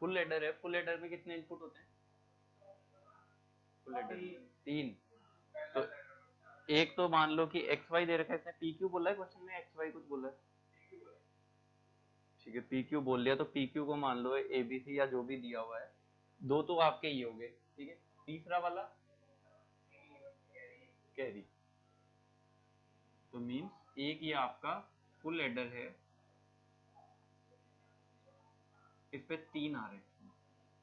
फुल एडर है, फुल एडर में कितने इनपुट होते हैं? Full adder 3। तो एक तो मान लो कि एक्स वाई दे रखा है, इसने पी क्यू बोला है क्वेश्चन में, एक्स वाई कुछ बोला है, ठीक है पी क्यू बोल लिया, तो पी क्यू को मान लो ए बी सी या जो भी दिया हुआ है, दो तो आपके ही हो गए, ठीक है। तीसरा वाला कैरी, तो मीन्स एक ये आपका फुल एडर है, इस पे 3 आ रहे हैं,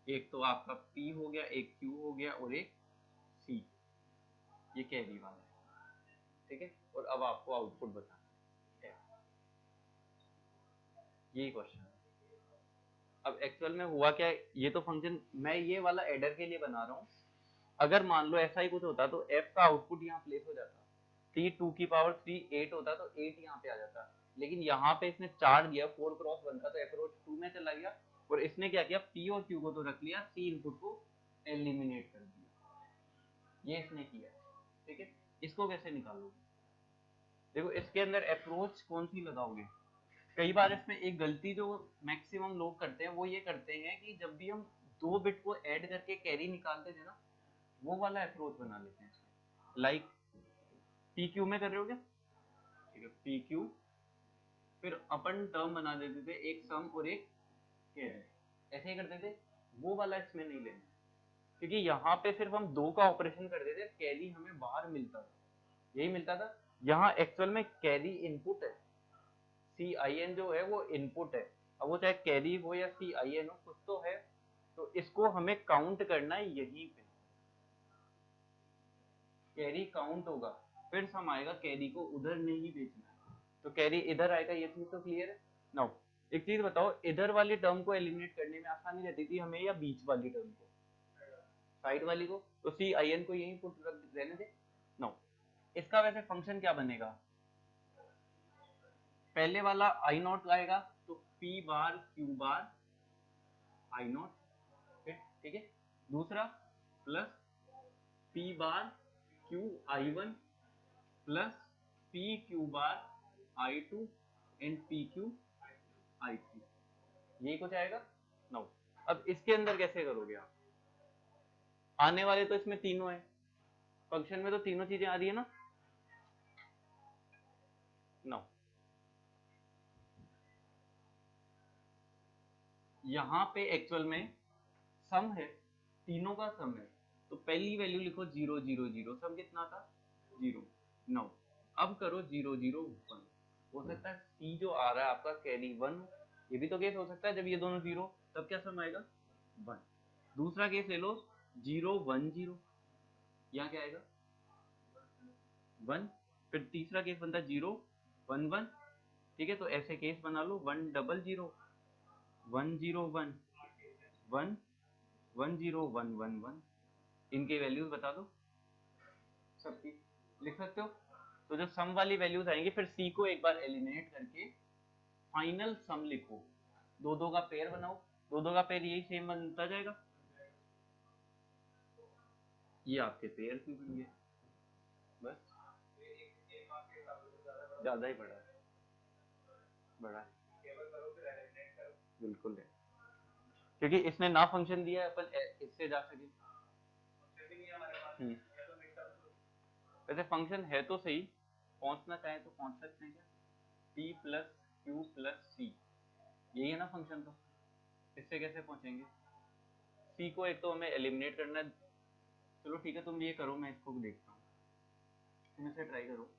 एक तो आपका P हो गया, एक Q हो गया और एक C, ये कैरी वाला है, ठीक है। और अब आपको आउटपुट बताना है, यही क्वेश्चन है। अब एक्चुअल में हुआ क्या है, ये तो फंक्शन मैं ये वाला एडर के लिए बना रहा हूँ, अगर मान लो ऐसा ही कुछ होता तो f का आउटपुट यहाँ प्लेस हो जाता, 3 8 होता तो 8 यहाँ पे आ जाता, लेकिन यहाँ पे इसने 4 दिया, 4 क्रॉस 1 था तो अप्रोच 2 में चला गया, और इसने क्या किया, P और Q को तो रख लिया, C इनपुट को एलिमिनेट कर दिया, ये इसने किया, ठीक है। इसको कैसे निकालोगे? देखो इसके अंदर अप्रोच कौन सी लगाओगे? कई बार इसमें एक गलती जो मैक्सिमम लोग करते हैं वो ये करते हैं कि जब भी हम 2 बिट को ऐड करके कैरी निकालते थे ना, वो वाला अप्रोच बना लेते हैं इसमें, लाइक पी क्यू में कर रहे हो क्या, ठीक है पी क्यू, फिर अपन टर्म बना देते थे एक सम और एक कैरी, ऐसे ही करते थे, वो वाला इसमें नहीं लेना, क्योंकि यहाँ पे सिर्फ हम 2 का ऑपरेशन करते थे, कैरी हमें बाहर मिलता था, यही मिलता था। यहाँ एक्चुअल में कैरी इनपुट है, सी आई एन जो है वो इनपुट है, अब वो चाहे कैरी हो या सी आई एन हो कुछ तो है, तो इसको हमें काउंट करना है यहीं पे, कैरी काउंट होगा, फिर सम आएगा, कैरी को उधर नहीं भेजना है, तो कैरी इधर आएगा, ये चीज तो क्लियर है। नाउ एक चीज बताओ, इधर वाली टर्म को एलिमिनेट करने में आसानी रहती थी हमें या बीच वाली टर्म को, साइड वाली को, तो सी आई एन को यहीं पुट रहने दे। नाउ इसका वैसे फंक्शन क्या बनेगा, पहले वाला आई नॉट आएगा तो P bar Q bar I naught, ठीक है, दूसरा plus P bar Q I one plus P Q bar I two and P Q I three, यही कुछ आएगा। नाउ अब इसके अंदर कैसे करोगे आप, आने वाले तो इसमें तीनों है, फंक्शन में तो तीनों चीजें आ रही है ना। नाउ यहाँ पे एक्चुअल में सम है, तीनों का सम है, तो पहली वैल्यू लिखो 0 0 0, सम कितना था 0। नाउ अब करो 0 0 1, हो सकता है सी जो आ रहा है आपका कैरी 1, ये भी तो केस हो सकता है, जब ये दोनों 0 तब क्या सम आएगा 1। दूसरा केस ले लो 0 1 0, यहाँ क्या आएगा 1, फिर तीसरा केस बनता है 0 1 1, ठीक है, तो ऐसे केस बना लो 1 0 0 1 0 1 1 1 0 1 1 1, इनके वैल्यूज बता दो सबकी, लिख सकते हो। तो जब सम वाली वैल्यूज आएंगी फिर सी को एक बार एलिमिनेट करके फाइनल सम लिखो, दो दो का पेयर बनाओ, दो दो का पेयर यही सेम बनता जाएगा, ये आपके पेयर क्यों बन गए, बस ज्यादा ही बड़ा है, बड़ा है बिल्कुल है, क्योंकि इसने ना फंक्शन दिया है, अपन इससे जा सके, वैसे फंक्शन है तो सही, पहुंचना चाहे तो पहुंच सकते हैं क्या, p प्लस क्यू प्लस सी, यही है ना फंक्शन, तो इससे कैसे पहुंचेंगे, c को एक तो हमें एलिमिनेट करना है, चलो ठीक है तुम ये करो, मैं इसको देखता हूँ, तुम इसे ट्राई करो।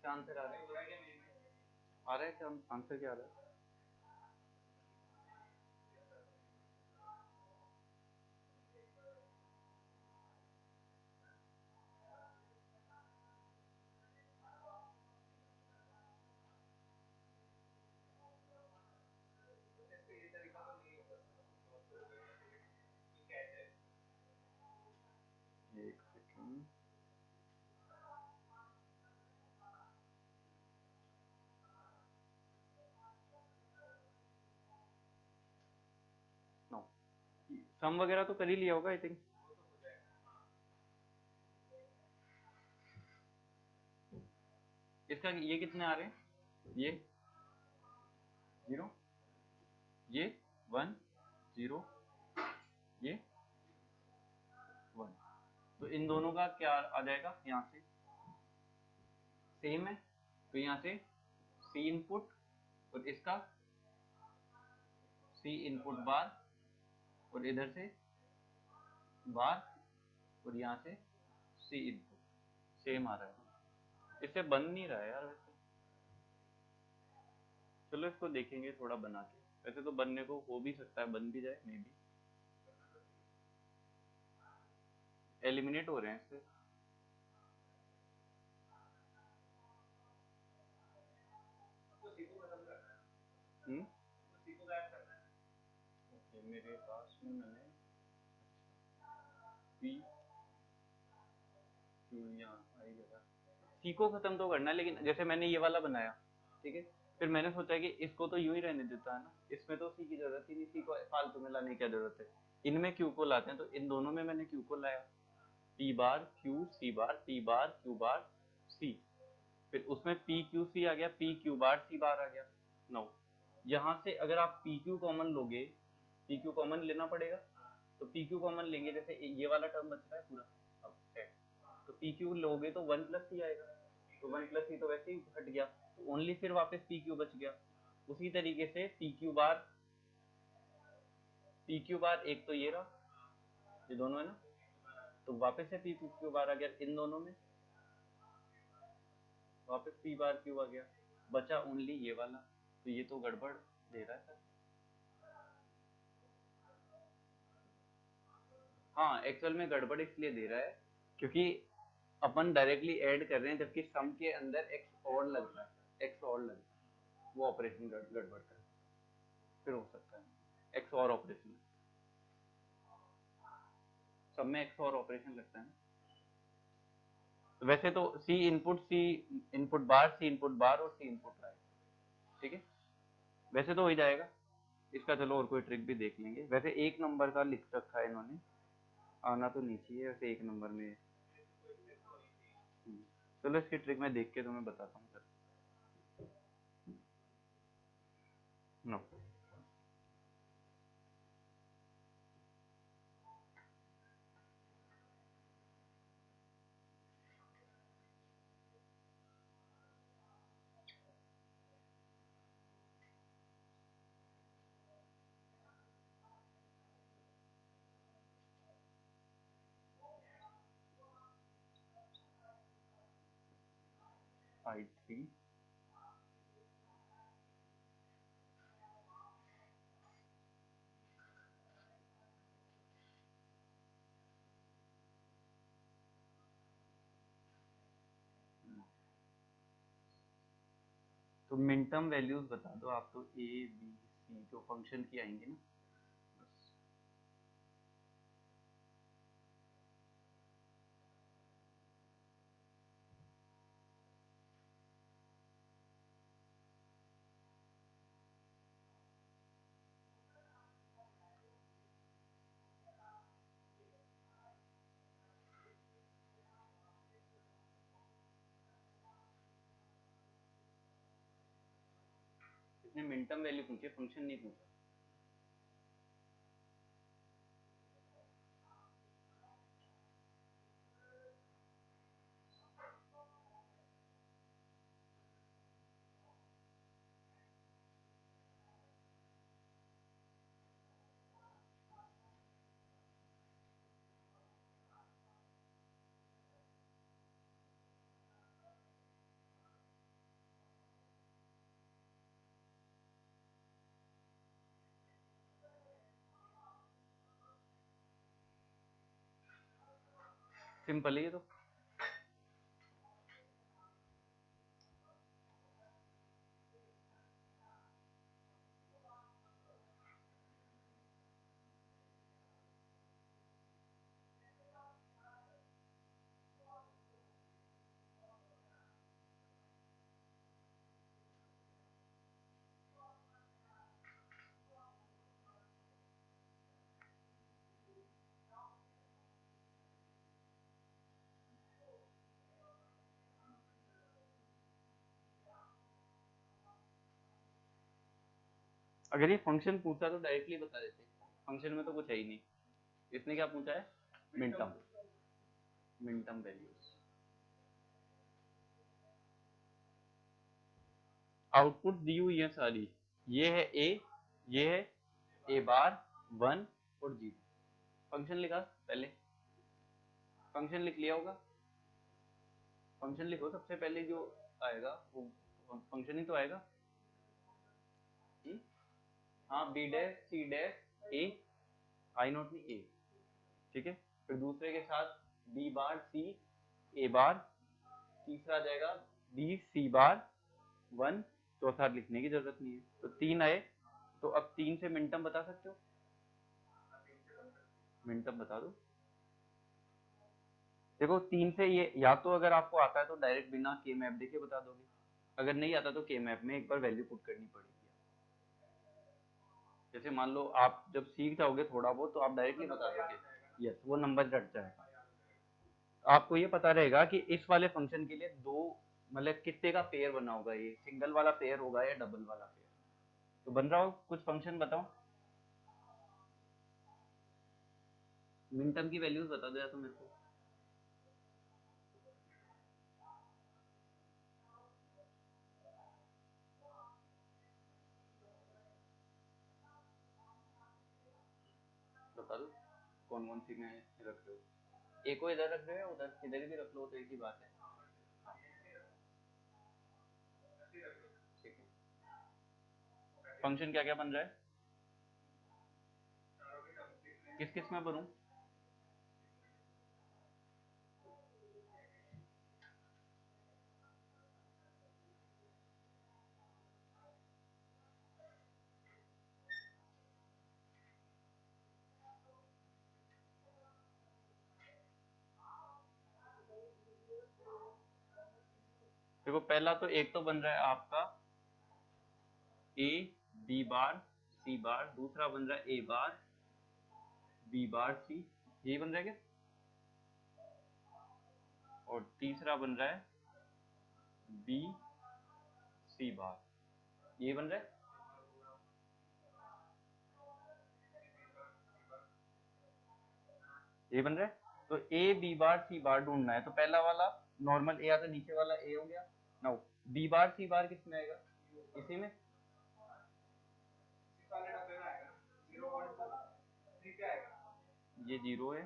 क्या आंसर आ रहा है? आ रहा है क्या आंसर? क्या आ रहा है? एक सेकंड। नो, सम वगैरह तो कर ही लिया होगा आई थिंक। इसका ये कितने आ रहे हैं? ये 0, ये 1 0, ये 1। तो इन दोनों का क्या आ जाएगा? यहाँ से सेम है, तो यहाँ से सी इनपुट और इसका सी इनपुट बार, और इधर से बार, और यहाँ से सी इनपुट सेम आ रहा है। इससे बन नहीं रहा है यार वैसे। चलो इसको देखेंगे थोड़ा बना के। वैसे तो बनने को हो भी सकता है, बन भी जाए मे बी। एलिमिनेट हो रहे हैं इससे। ओके, मेरे पास में मैंने पी क्यू यहाँ आई जगह सी को खत्म तो करना है, लेकिन जैसे मैंने ये वाला बनाया, ठीक है, फिर मैंने सोचा कि इसको तो यूं ही रहने देता है ना, इसमें तो सी की जरूरत ही नहीं, सी को फालतू में लाने की क्या जरूरत है। इनमें क्यू को लाते हैं, तो इन दोनों में मैंने क्यू को लाया, पी बार क्यू सी बार, पी बार क्यू बार सी। फिर उसमें पी क्यू सी आ गया, पी क्यू बार सी बार आ गया। नो, यहाँ से अगर आप पी क्यू कॉमन लोगे, पी क्यू कॉमन लेना पड़ेगा, तो पी क्यू कॉमन लेंगे, जैसे ये वाला टर्म बच रहा है पूरा, अब सेट, तो पी क्यू लोगे तो 1 प्लस सी आएगा, तो 1 प्लस सी तो वैसे ही हट गया, तो ओनली फिर वापस पी क्यू बच गया। उसी तरीके से पी क्यू बार एक तो ये रहा, ये दोनों है ना, तो वापस से पी क्यू बार आ गया, इन दोनों में वापस पी बार क्यू आ गया, बचा ओनली ये वाला। तो ये तो गड़बड़ दे रहा है सर। हाँ, एक्चुअल में गड़बड़ इसलिए दे रहा है क्योंकि अपन डायरेक्टली ऐड कर रहे हैं, जबकि सम के अंदर एक्स और लग रहा है, एक्स और लग रहा है, वो ऑपरेशन गड़बड़ कर, फिर हो सकता है एक्स और ऑपरेशन, सब में एक्स और ऑपरेशन लगता है ना। तो वैसे तो सी इनपुट बार, सी इनपुट बार और सी इनपुट राइट, ठीक है, वैसे तो हो ही जाएगा। इसका चलो और कोई ट्रिक भी देख लेंगे। वैसे 1 नंबर का लिख रखा है इन्होंने, आना तो नीचे है वैसे 1 नंबर में। चलो इसकी ट्रिक मैं देख के तुम्हें बताता हूँ सर। नो, I3 तो मिनटर्म वैल्यूज बता दो आप, तो ए बी सी जो फंक्शन की आएंगे ना, बस। इसने मिनटर्म वैल्यू पूछे, फंक्शन नहीं पूछा। सिंपल है ये तो। अगर ये फंक्शन पूछता तो डायरेक्टली बता देते, फंक्शन में तो कुछ है ही नहीं। इसने क्या पूछा है, मिनटर्म, मिनटर्म वैल्यूज। आउटपुट दी हुई है सारी, ये है ए, ये है ए बार 1 और 0। फंक्शन लिखा पहले, फंक्शन लिख लिया होगा, फंक्शन लिखो सबसे पहले जो आएगा वो फंक्शन ही तो आएगा। हाँ B dash C dash A, I naught नहीं ए, ठीक है। फिर दूसरे के साथ बी बार सी ए बार, तीसरा आ जाएगा बी सी बार 1, चौथा लिखने की जरूरत नहीं है। तो 3 आए, तो अब 3 से मिनटर्म बता सकते हो, मिनटर्म बता दो। देखो 3 से ये, या तो अगर आपको आता है तो डायरेक्ट बिना के मैप देखे बता दोगे, अगर नहीं आता तो के मैप में एक बार वैल्यू पुट करनी पड़ेगी। जैसे मान लो आप जब सीख जाओगे थोड़ा बहुत तो आप डायरेक्टली बता दोगे, यस वो नंबर रट जाएगा। आपको ये पता रहेगा कि इस वाले फंक्शन के लिए दो मतलब कितने का पेयर बना होगा, ये सिंगल वाला पेयर होगा या डबल वाला पेयर। तो बन रहा हो कुछ फंक्शन बताओ, मिनटर्म की वैल्यूज बता दो या तो मेरे को। बता दो कौन कौन सी में रख रहे हो, एक को इधर रख रहे हो उधर इधर भी रख लो तो एक ही बात है। ठीक है, फंक्शन क्या क्या बन रहा है, किस किस में बनूं, देखो पहला तो एक तो बन रहा है आपका ए बी बार सी बार, दूसरा बन रहा है ए बार बी बार सी, यही बन रहा है क्या, और तीसरा बन रहा है बी सी बार, ये बन रहा है। ये बन रहा है, तो ए बी बार सी बार ढूंढना है, तो पहला वाला नॉर्मल ए आता है, नीचे वाला ए हो गया। नाउ बी बार सी बार किस में आएगा, इसी में, ये 0 है,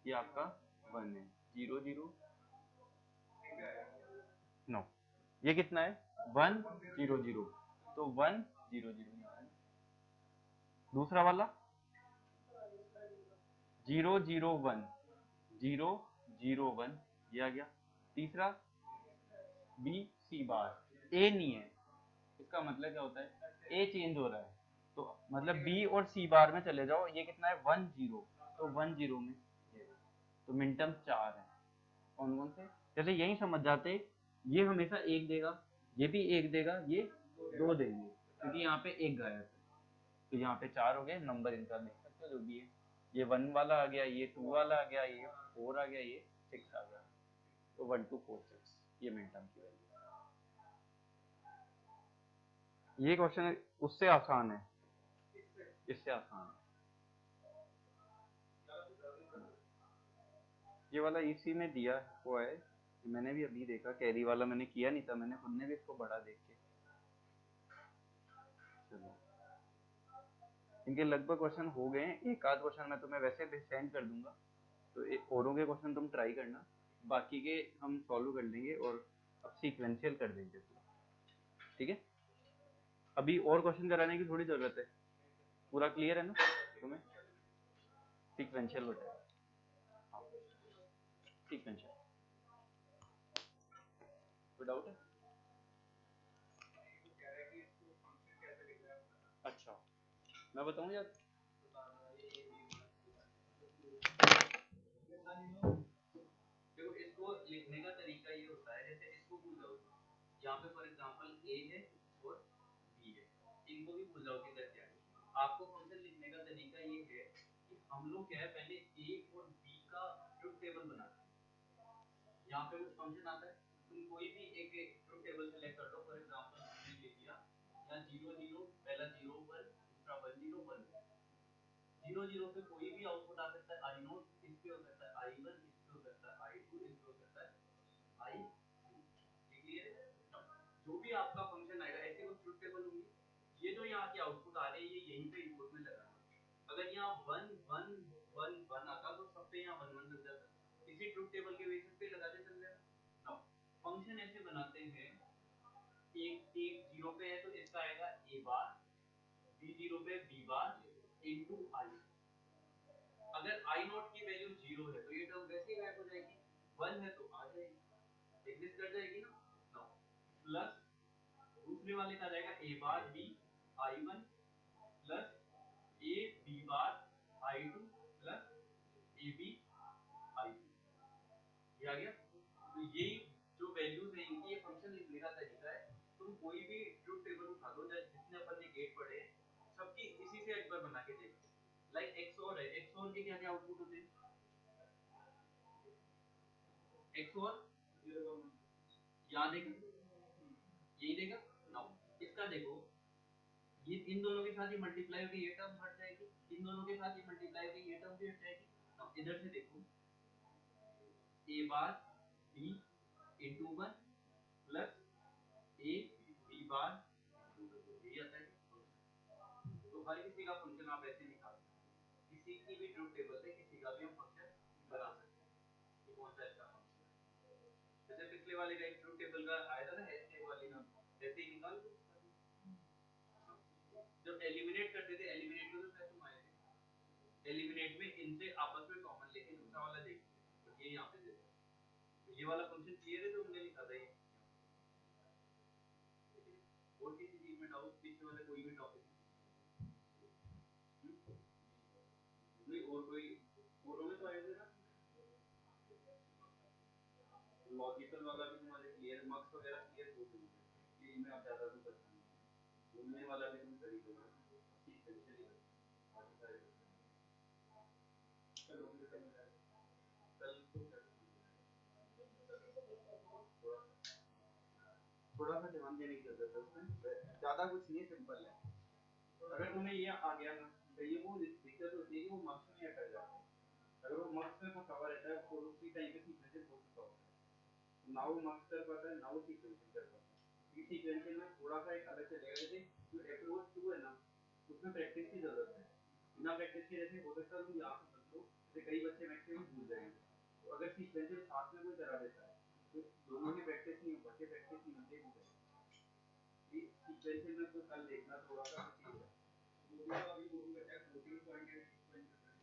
ये आपका 1 है, 0 0 नो, ये कितना है 1 0 0, तो 1 0 0। दूसरा वाला 0 0 1 0 0 1, ये आ गया। तीसरा बी सी बार, ए नहीं है, इसका मतलब क्या होता है ए चेंज हो रहा है, तो मतलब बी और सी बार में चले जाओ, ये कितना है 1 0, तो 1 0 में ये, तो मिनटर्म 4 है। कौन कौन से, जैसे यही समझ जाते ये हमेशा एक देगा, ये भी एक देगा, ये 2 देंगे, क्योंकि यहाँ पे एक गायब है, तो यहाँ पे 4 हो गए, नंबर इनका लिख सकते हो जो भी है, ये 1 वाला आ गया, ये 2 वाला आ गया, ये 4 आ गया, ये 6 आ गया, तो 1 2 4 6, ये मिनटर्म की वैल्यू। ये क्वेश्चन उससे आसान है, इससे आसान है, ये वाला इसी में दिया हुआ है, मैंने भी अभी देखा, कैरी वाला मैंने किया नहीं था, मैंने खुद ने भी इसको बड़ा देख के। चलो इनके लगभग क्वेश्चन हो गए हैं, एक आध क्वेश्चन मैं तुम्हें वैसे भी सेंड कर दूंगा, तो औरों के क्वेश्चन तुम ट्राई करना, बाकी के हम सॉल्व कर लेंगे और अब सीक्वेंशियल कर देंगे, ठीक है। अभी और क्वेश्चन कराने की थोड़ी जरूरत है, पूरा क्लियर है ना तुम्हें, सीक्वेंशियल हो जाएगा। सीक्वेंशियल। कोई डाउट है? अच्छा मैं बताऊं यार, देखो इसको लिखने का तरीका ये होता है, जैसे इसको भूल जाओ, यहाँ पे फॉर एग्जांपल ए है और बी है, इनको भी भूल जाओ किधर क्या है। आपको फंक्शन लिखने का तरीका ये है कि हम लोग क्या है पहले ए और बी का ट्रुथ टेबल बनाते हैं। यहाँ पे कुछ फंक्शन आता है, तुम कोई भी एक ट्रुथ टेबल सेलेक्ट कर लो, फॉर एग्जांपल हमने लिख दिया यहाँ 0 0, पहला 0 1, दूसरा 1 0 1 0 0 पे कोई भी आउटपुट आ सकता है, आई नोट इस पे हो सकता है, I1 इस पे हो सकता है, I2 इस पे हो सकता है, I क्लियर है? जो भी आपका फंक्शन आएगा ऐसे कुछ ट्रुथ टेबल होंगे, ये जो यहाँ के आउटपुट आ रहे हैं ये यहीं पे इनपुट में लगाना है। अगर यहाँ 1 1 1 1 आता तो सब पे यहाँ 1 1 लग जाता, इसी ट्रुथ टेबल के बेसिस पे लगा दे चल जाएगा। नाउ फंक्शन ऐसे बनाते हैं, एक एक 0 पे है तो इसका आएगा a बार, b 0 पे b बार इनटू I। अगर I नॉट की वैल्यू 0 है तो ये टर्म वैसे ही गायब हो जाएगी, 1 है तो आ जाएगी, एग्जिस्ट कर जाएगी ना। नो प्लस दूसरे वाले का जाएगा a bar b I1 plus a b bar I2 plus a b I2, ये आ गया। तो ये जो वैल्यूज है इनकी ये फंक्शन लिखने का तरीका है। तुम कोई भी ट्रुथ टेबल उठा लो जितने अपन ने गेट पढ़े हैं सबकी इसी से एक बार बना के देखो। लाइक XOR है, XOR के क्या क्या आउटपुट होते हैं, XOR यहाँ देखो यही देगा। नाउ इसका देखो, ये इन दोनों के साथ ही मल्टीप्लाई होकर ये टर्म हट जाएगी, इन दोनों के साथ ही मल्टीप्लाई होकर ये टर्म भी हट जाएगी। नाउ इधर से देखो a bar b into 1 plus a b बार यही आता है। तो हर किसी का फंक्शन आप ऐसे निकाल सकते हैं, किसी की भी ट्रुथ टेबल से किसी का भी हम फंक्शन बना सकते हैं। ये कौन सा अच्छा फंक्शन है, जैसे पिछले वाले का एक ट्रुथ टेबल का आया था ना हैशटैग वाले का, ऐसे ही निकाल दो। जब एलिमिनेट करते थे, एलिमिनेट में तो शायद तुम आए थे, एलिमिनेट में इनसे आपस में कॉमन लेके दूसरा वाला देखते थे, तो ये यहाँ पे दे दो। तो ये वाला फंक्शन क्लियर है जो हमने लिखा था ये। और किसी चीज में डाउट पीछे वाले कोई भी टॉपिक नहीं, और कोई और में तो आए थे ना, लॉजिकल वाला भी तुम्हारे क्लियर, मार्क्स वगैरह क्लियर हो गए, ये इनमें आप ज्यादा तो करते नहीं, उनमें वाला भी तुम कर ही दोगे सीक्वेंशियली बाकी सारे चलो कल तो थोड़ा सा ध्यान देने की जरूरत है उसमें, ज्यादा कुछ नहीं, सिंपल है। अगर तुम्हें ये आ गया ना तो ये वो दिक्कत होती है कि वो मार्क्स में अटक जाता है, अगर वो मार्क्स में फंसा हुआ रहता है तो उसी टाइम पे सीक्वेंशियल हो चुका होता है, ना वो मार्क्स कर पाता है ना वो सीक्वेंशियल कर पाता है। ये सीक्वेंशियल में थोड़ा सा एक अलग चलेगा, जैसे जो अप्रोच 2 है ना उसमें प्रैक्टिस की जरूरत है, बिना प्रैक्टिस के जैसे हो सकता है तुम यहाँ से समझ लो, जैसे कई बच्चे मैक्सिमम भूल जाएंगे, तो अगर सीक्वेंशियल साथ में कोई करा देता है तो दोनों की प्रैक्टिस नहीं हो पाती, प्रैक्टिस नहीं होती है, सीक्वेंशियल में तो कल देखना थोड़ा सा चीज है।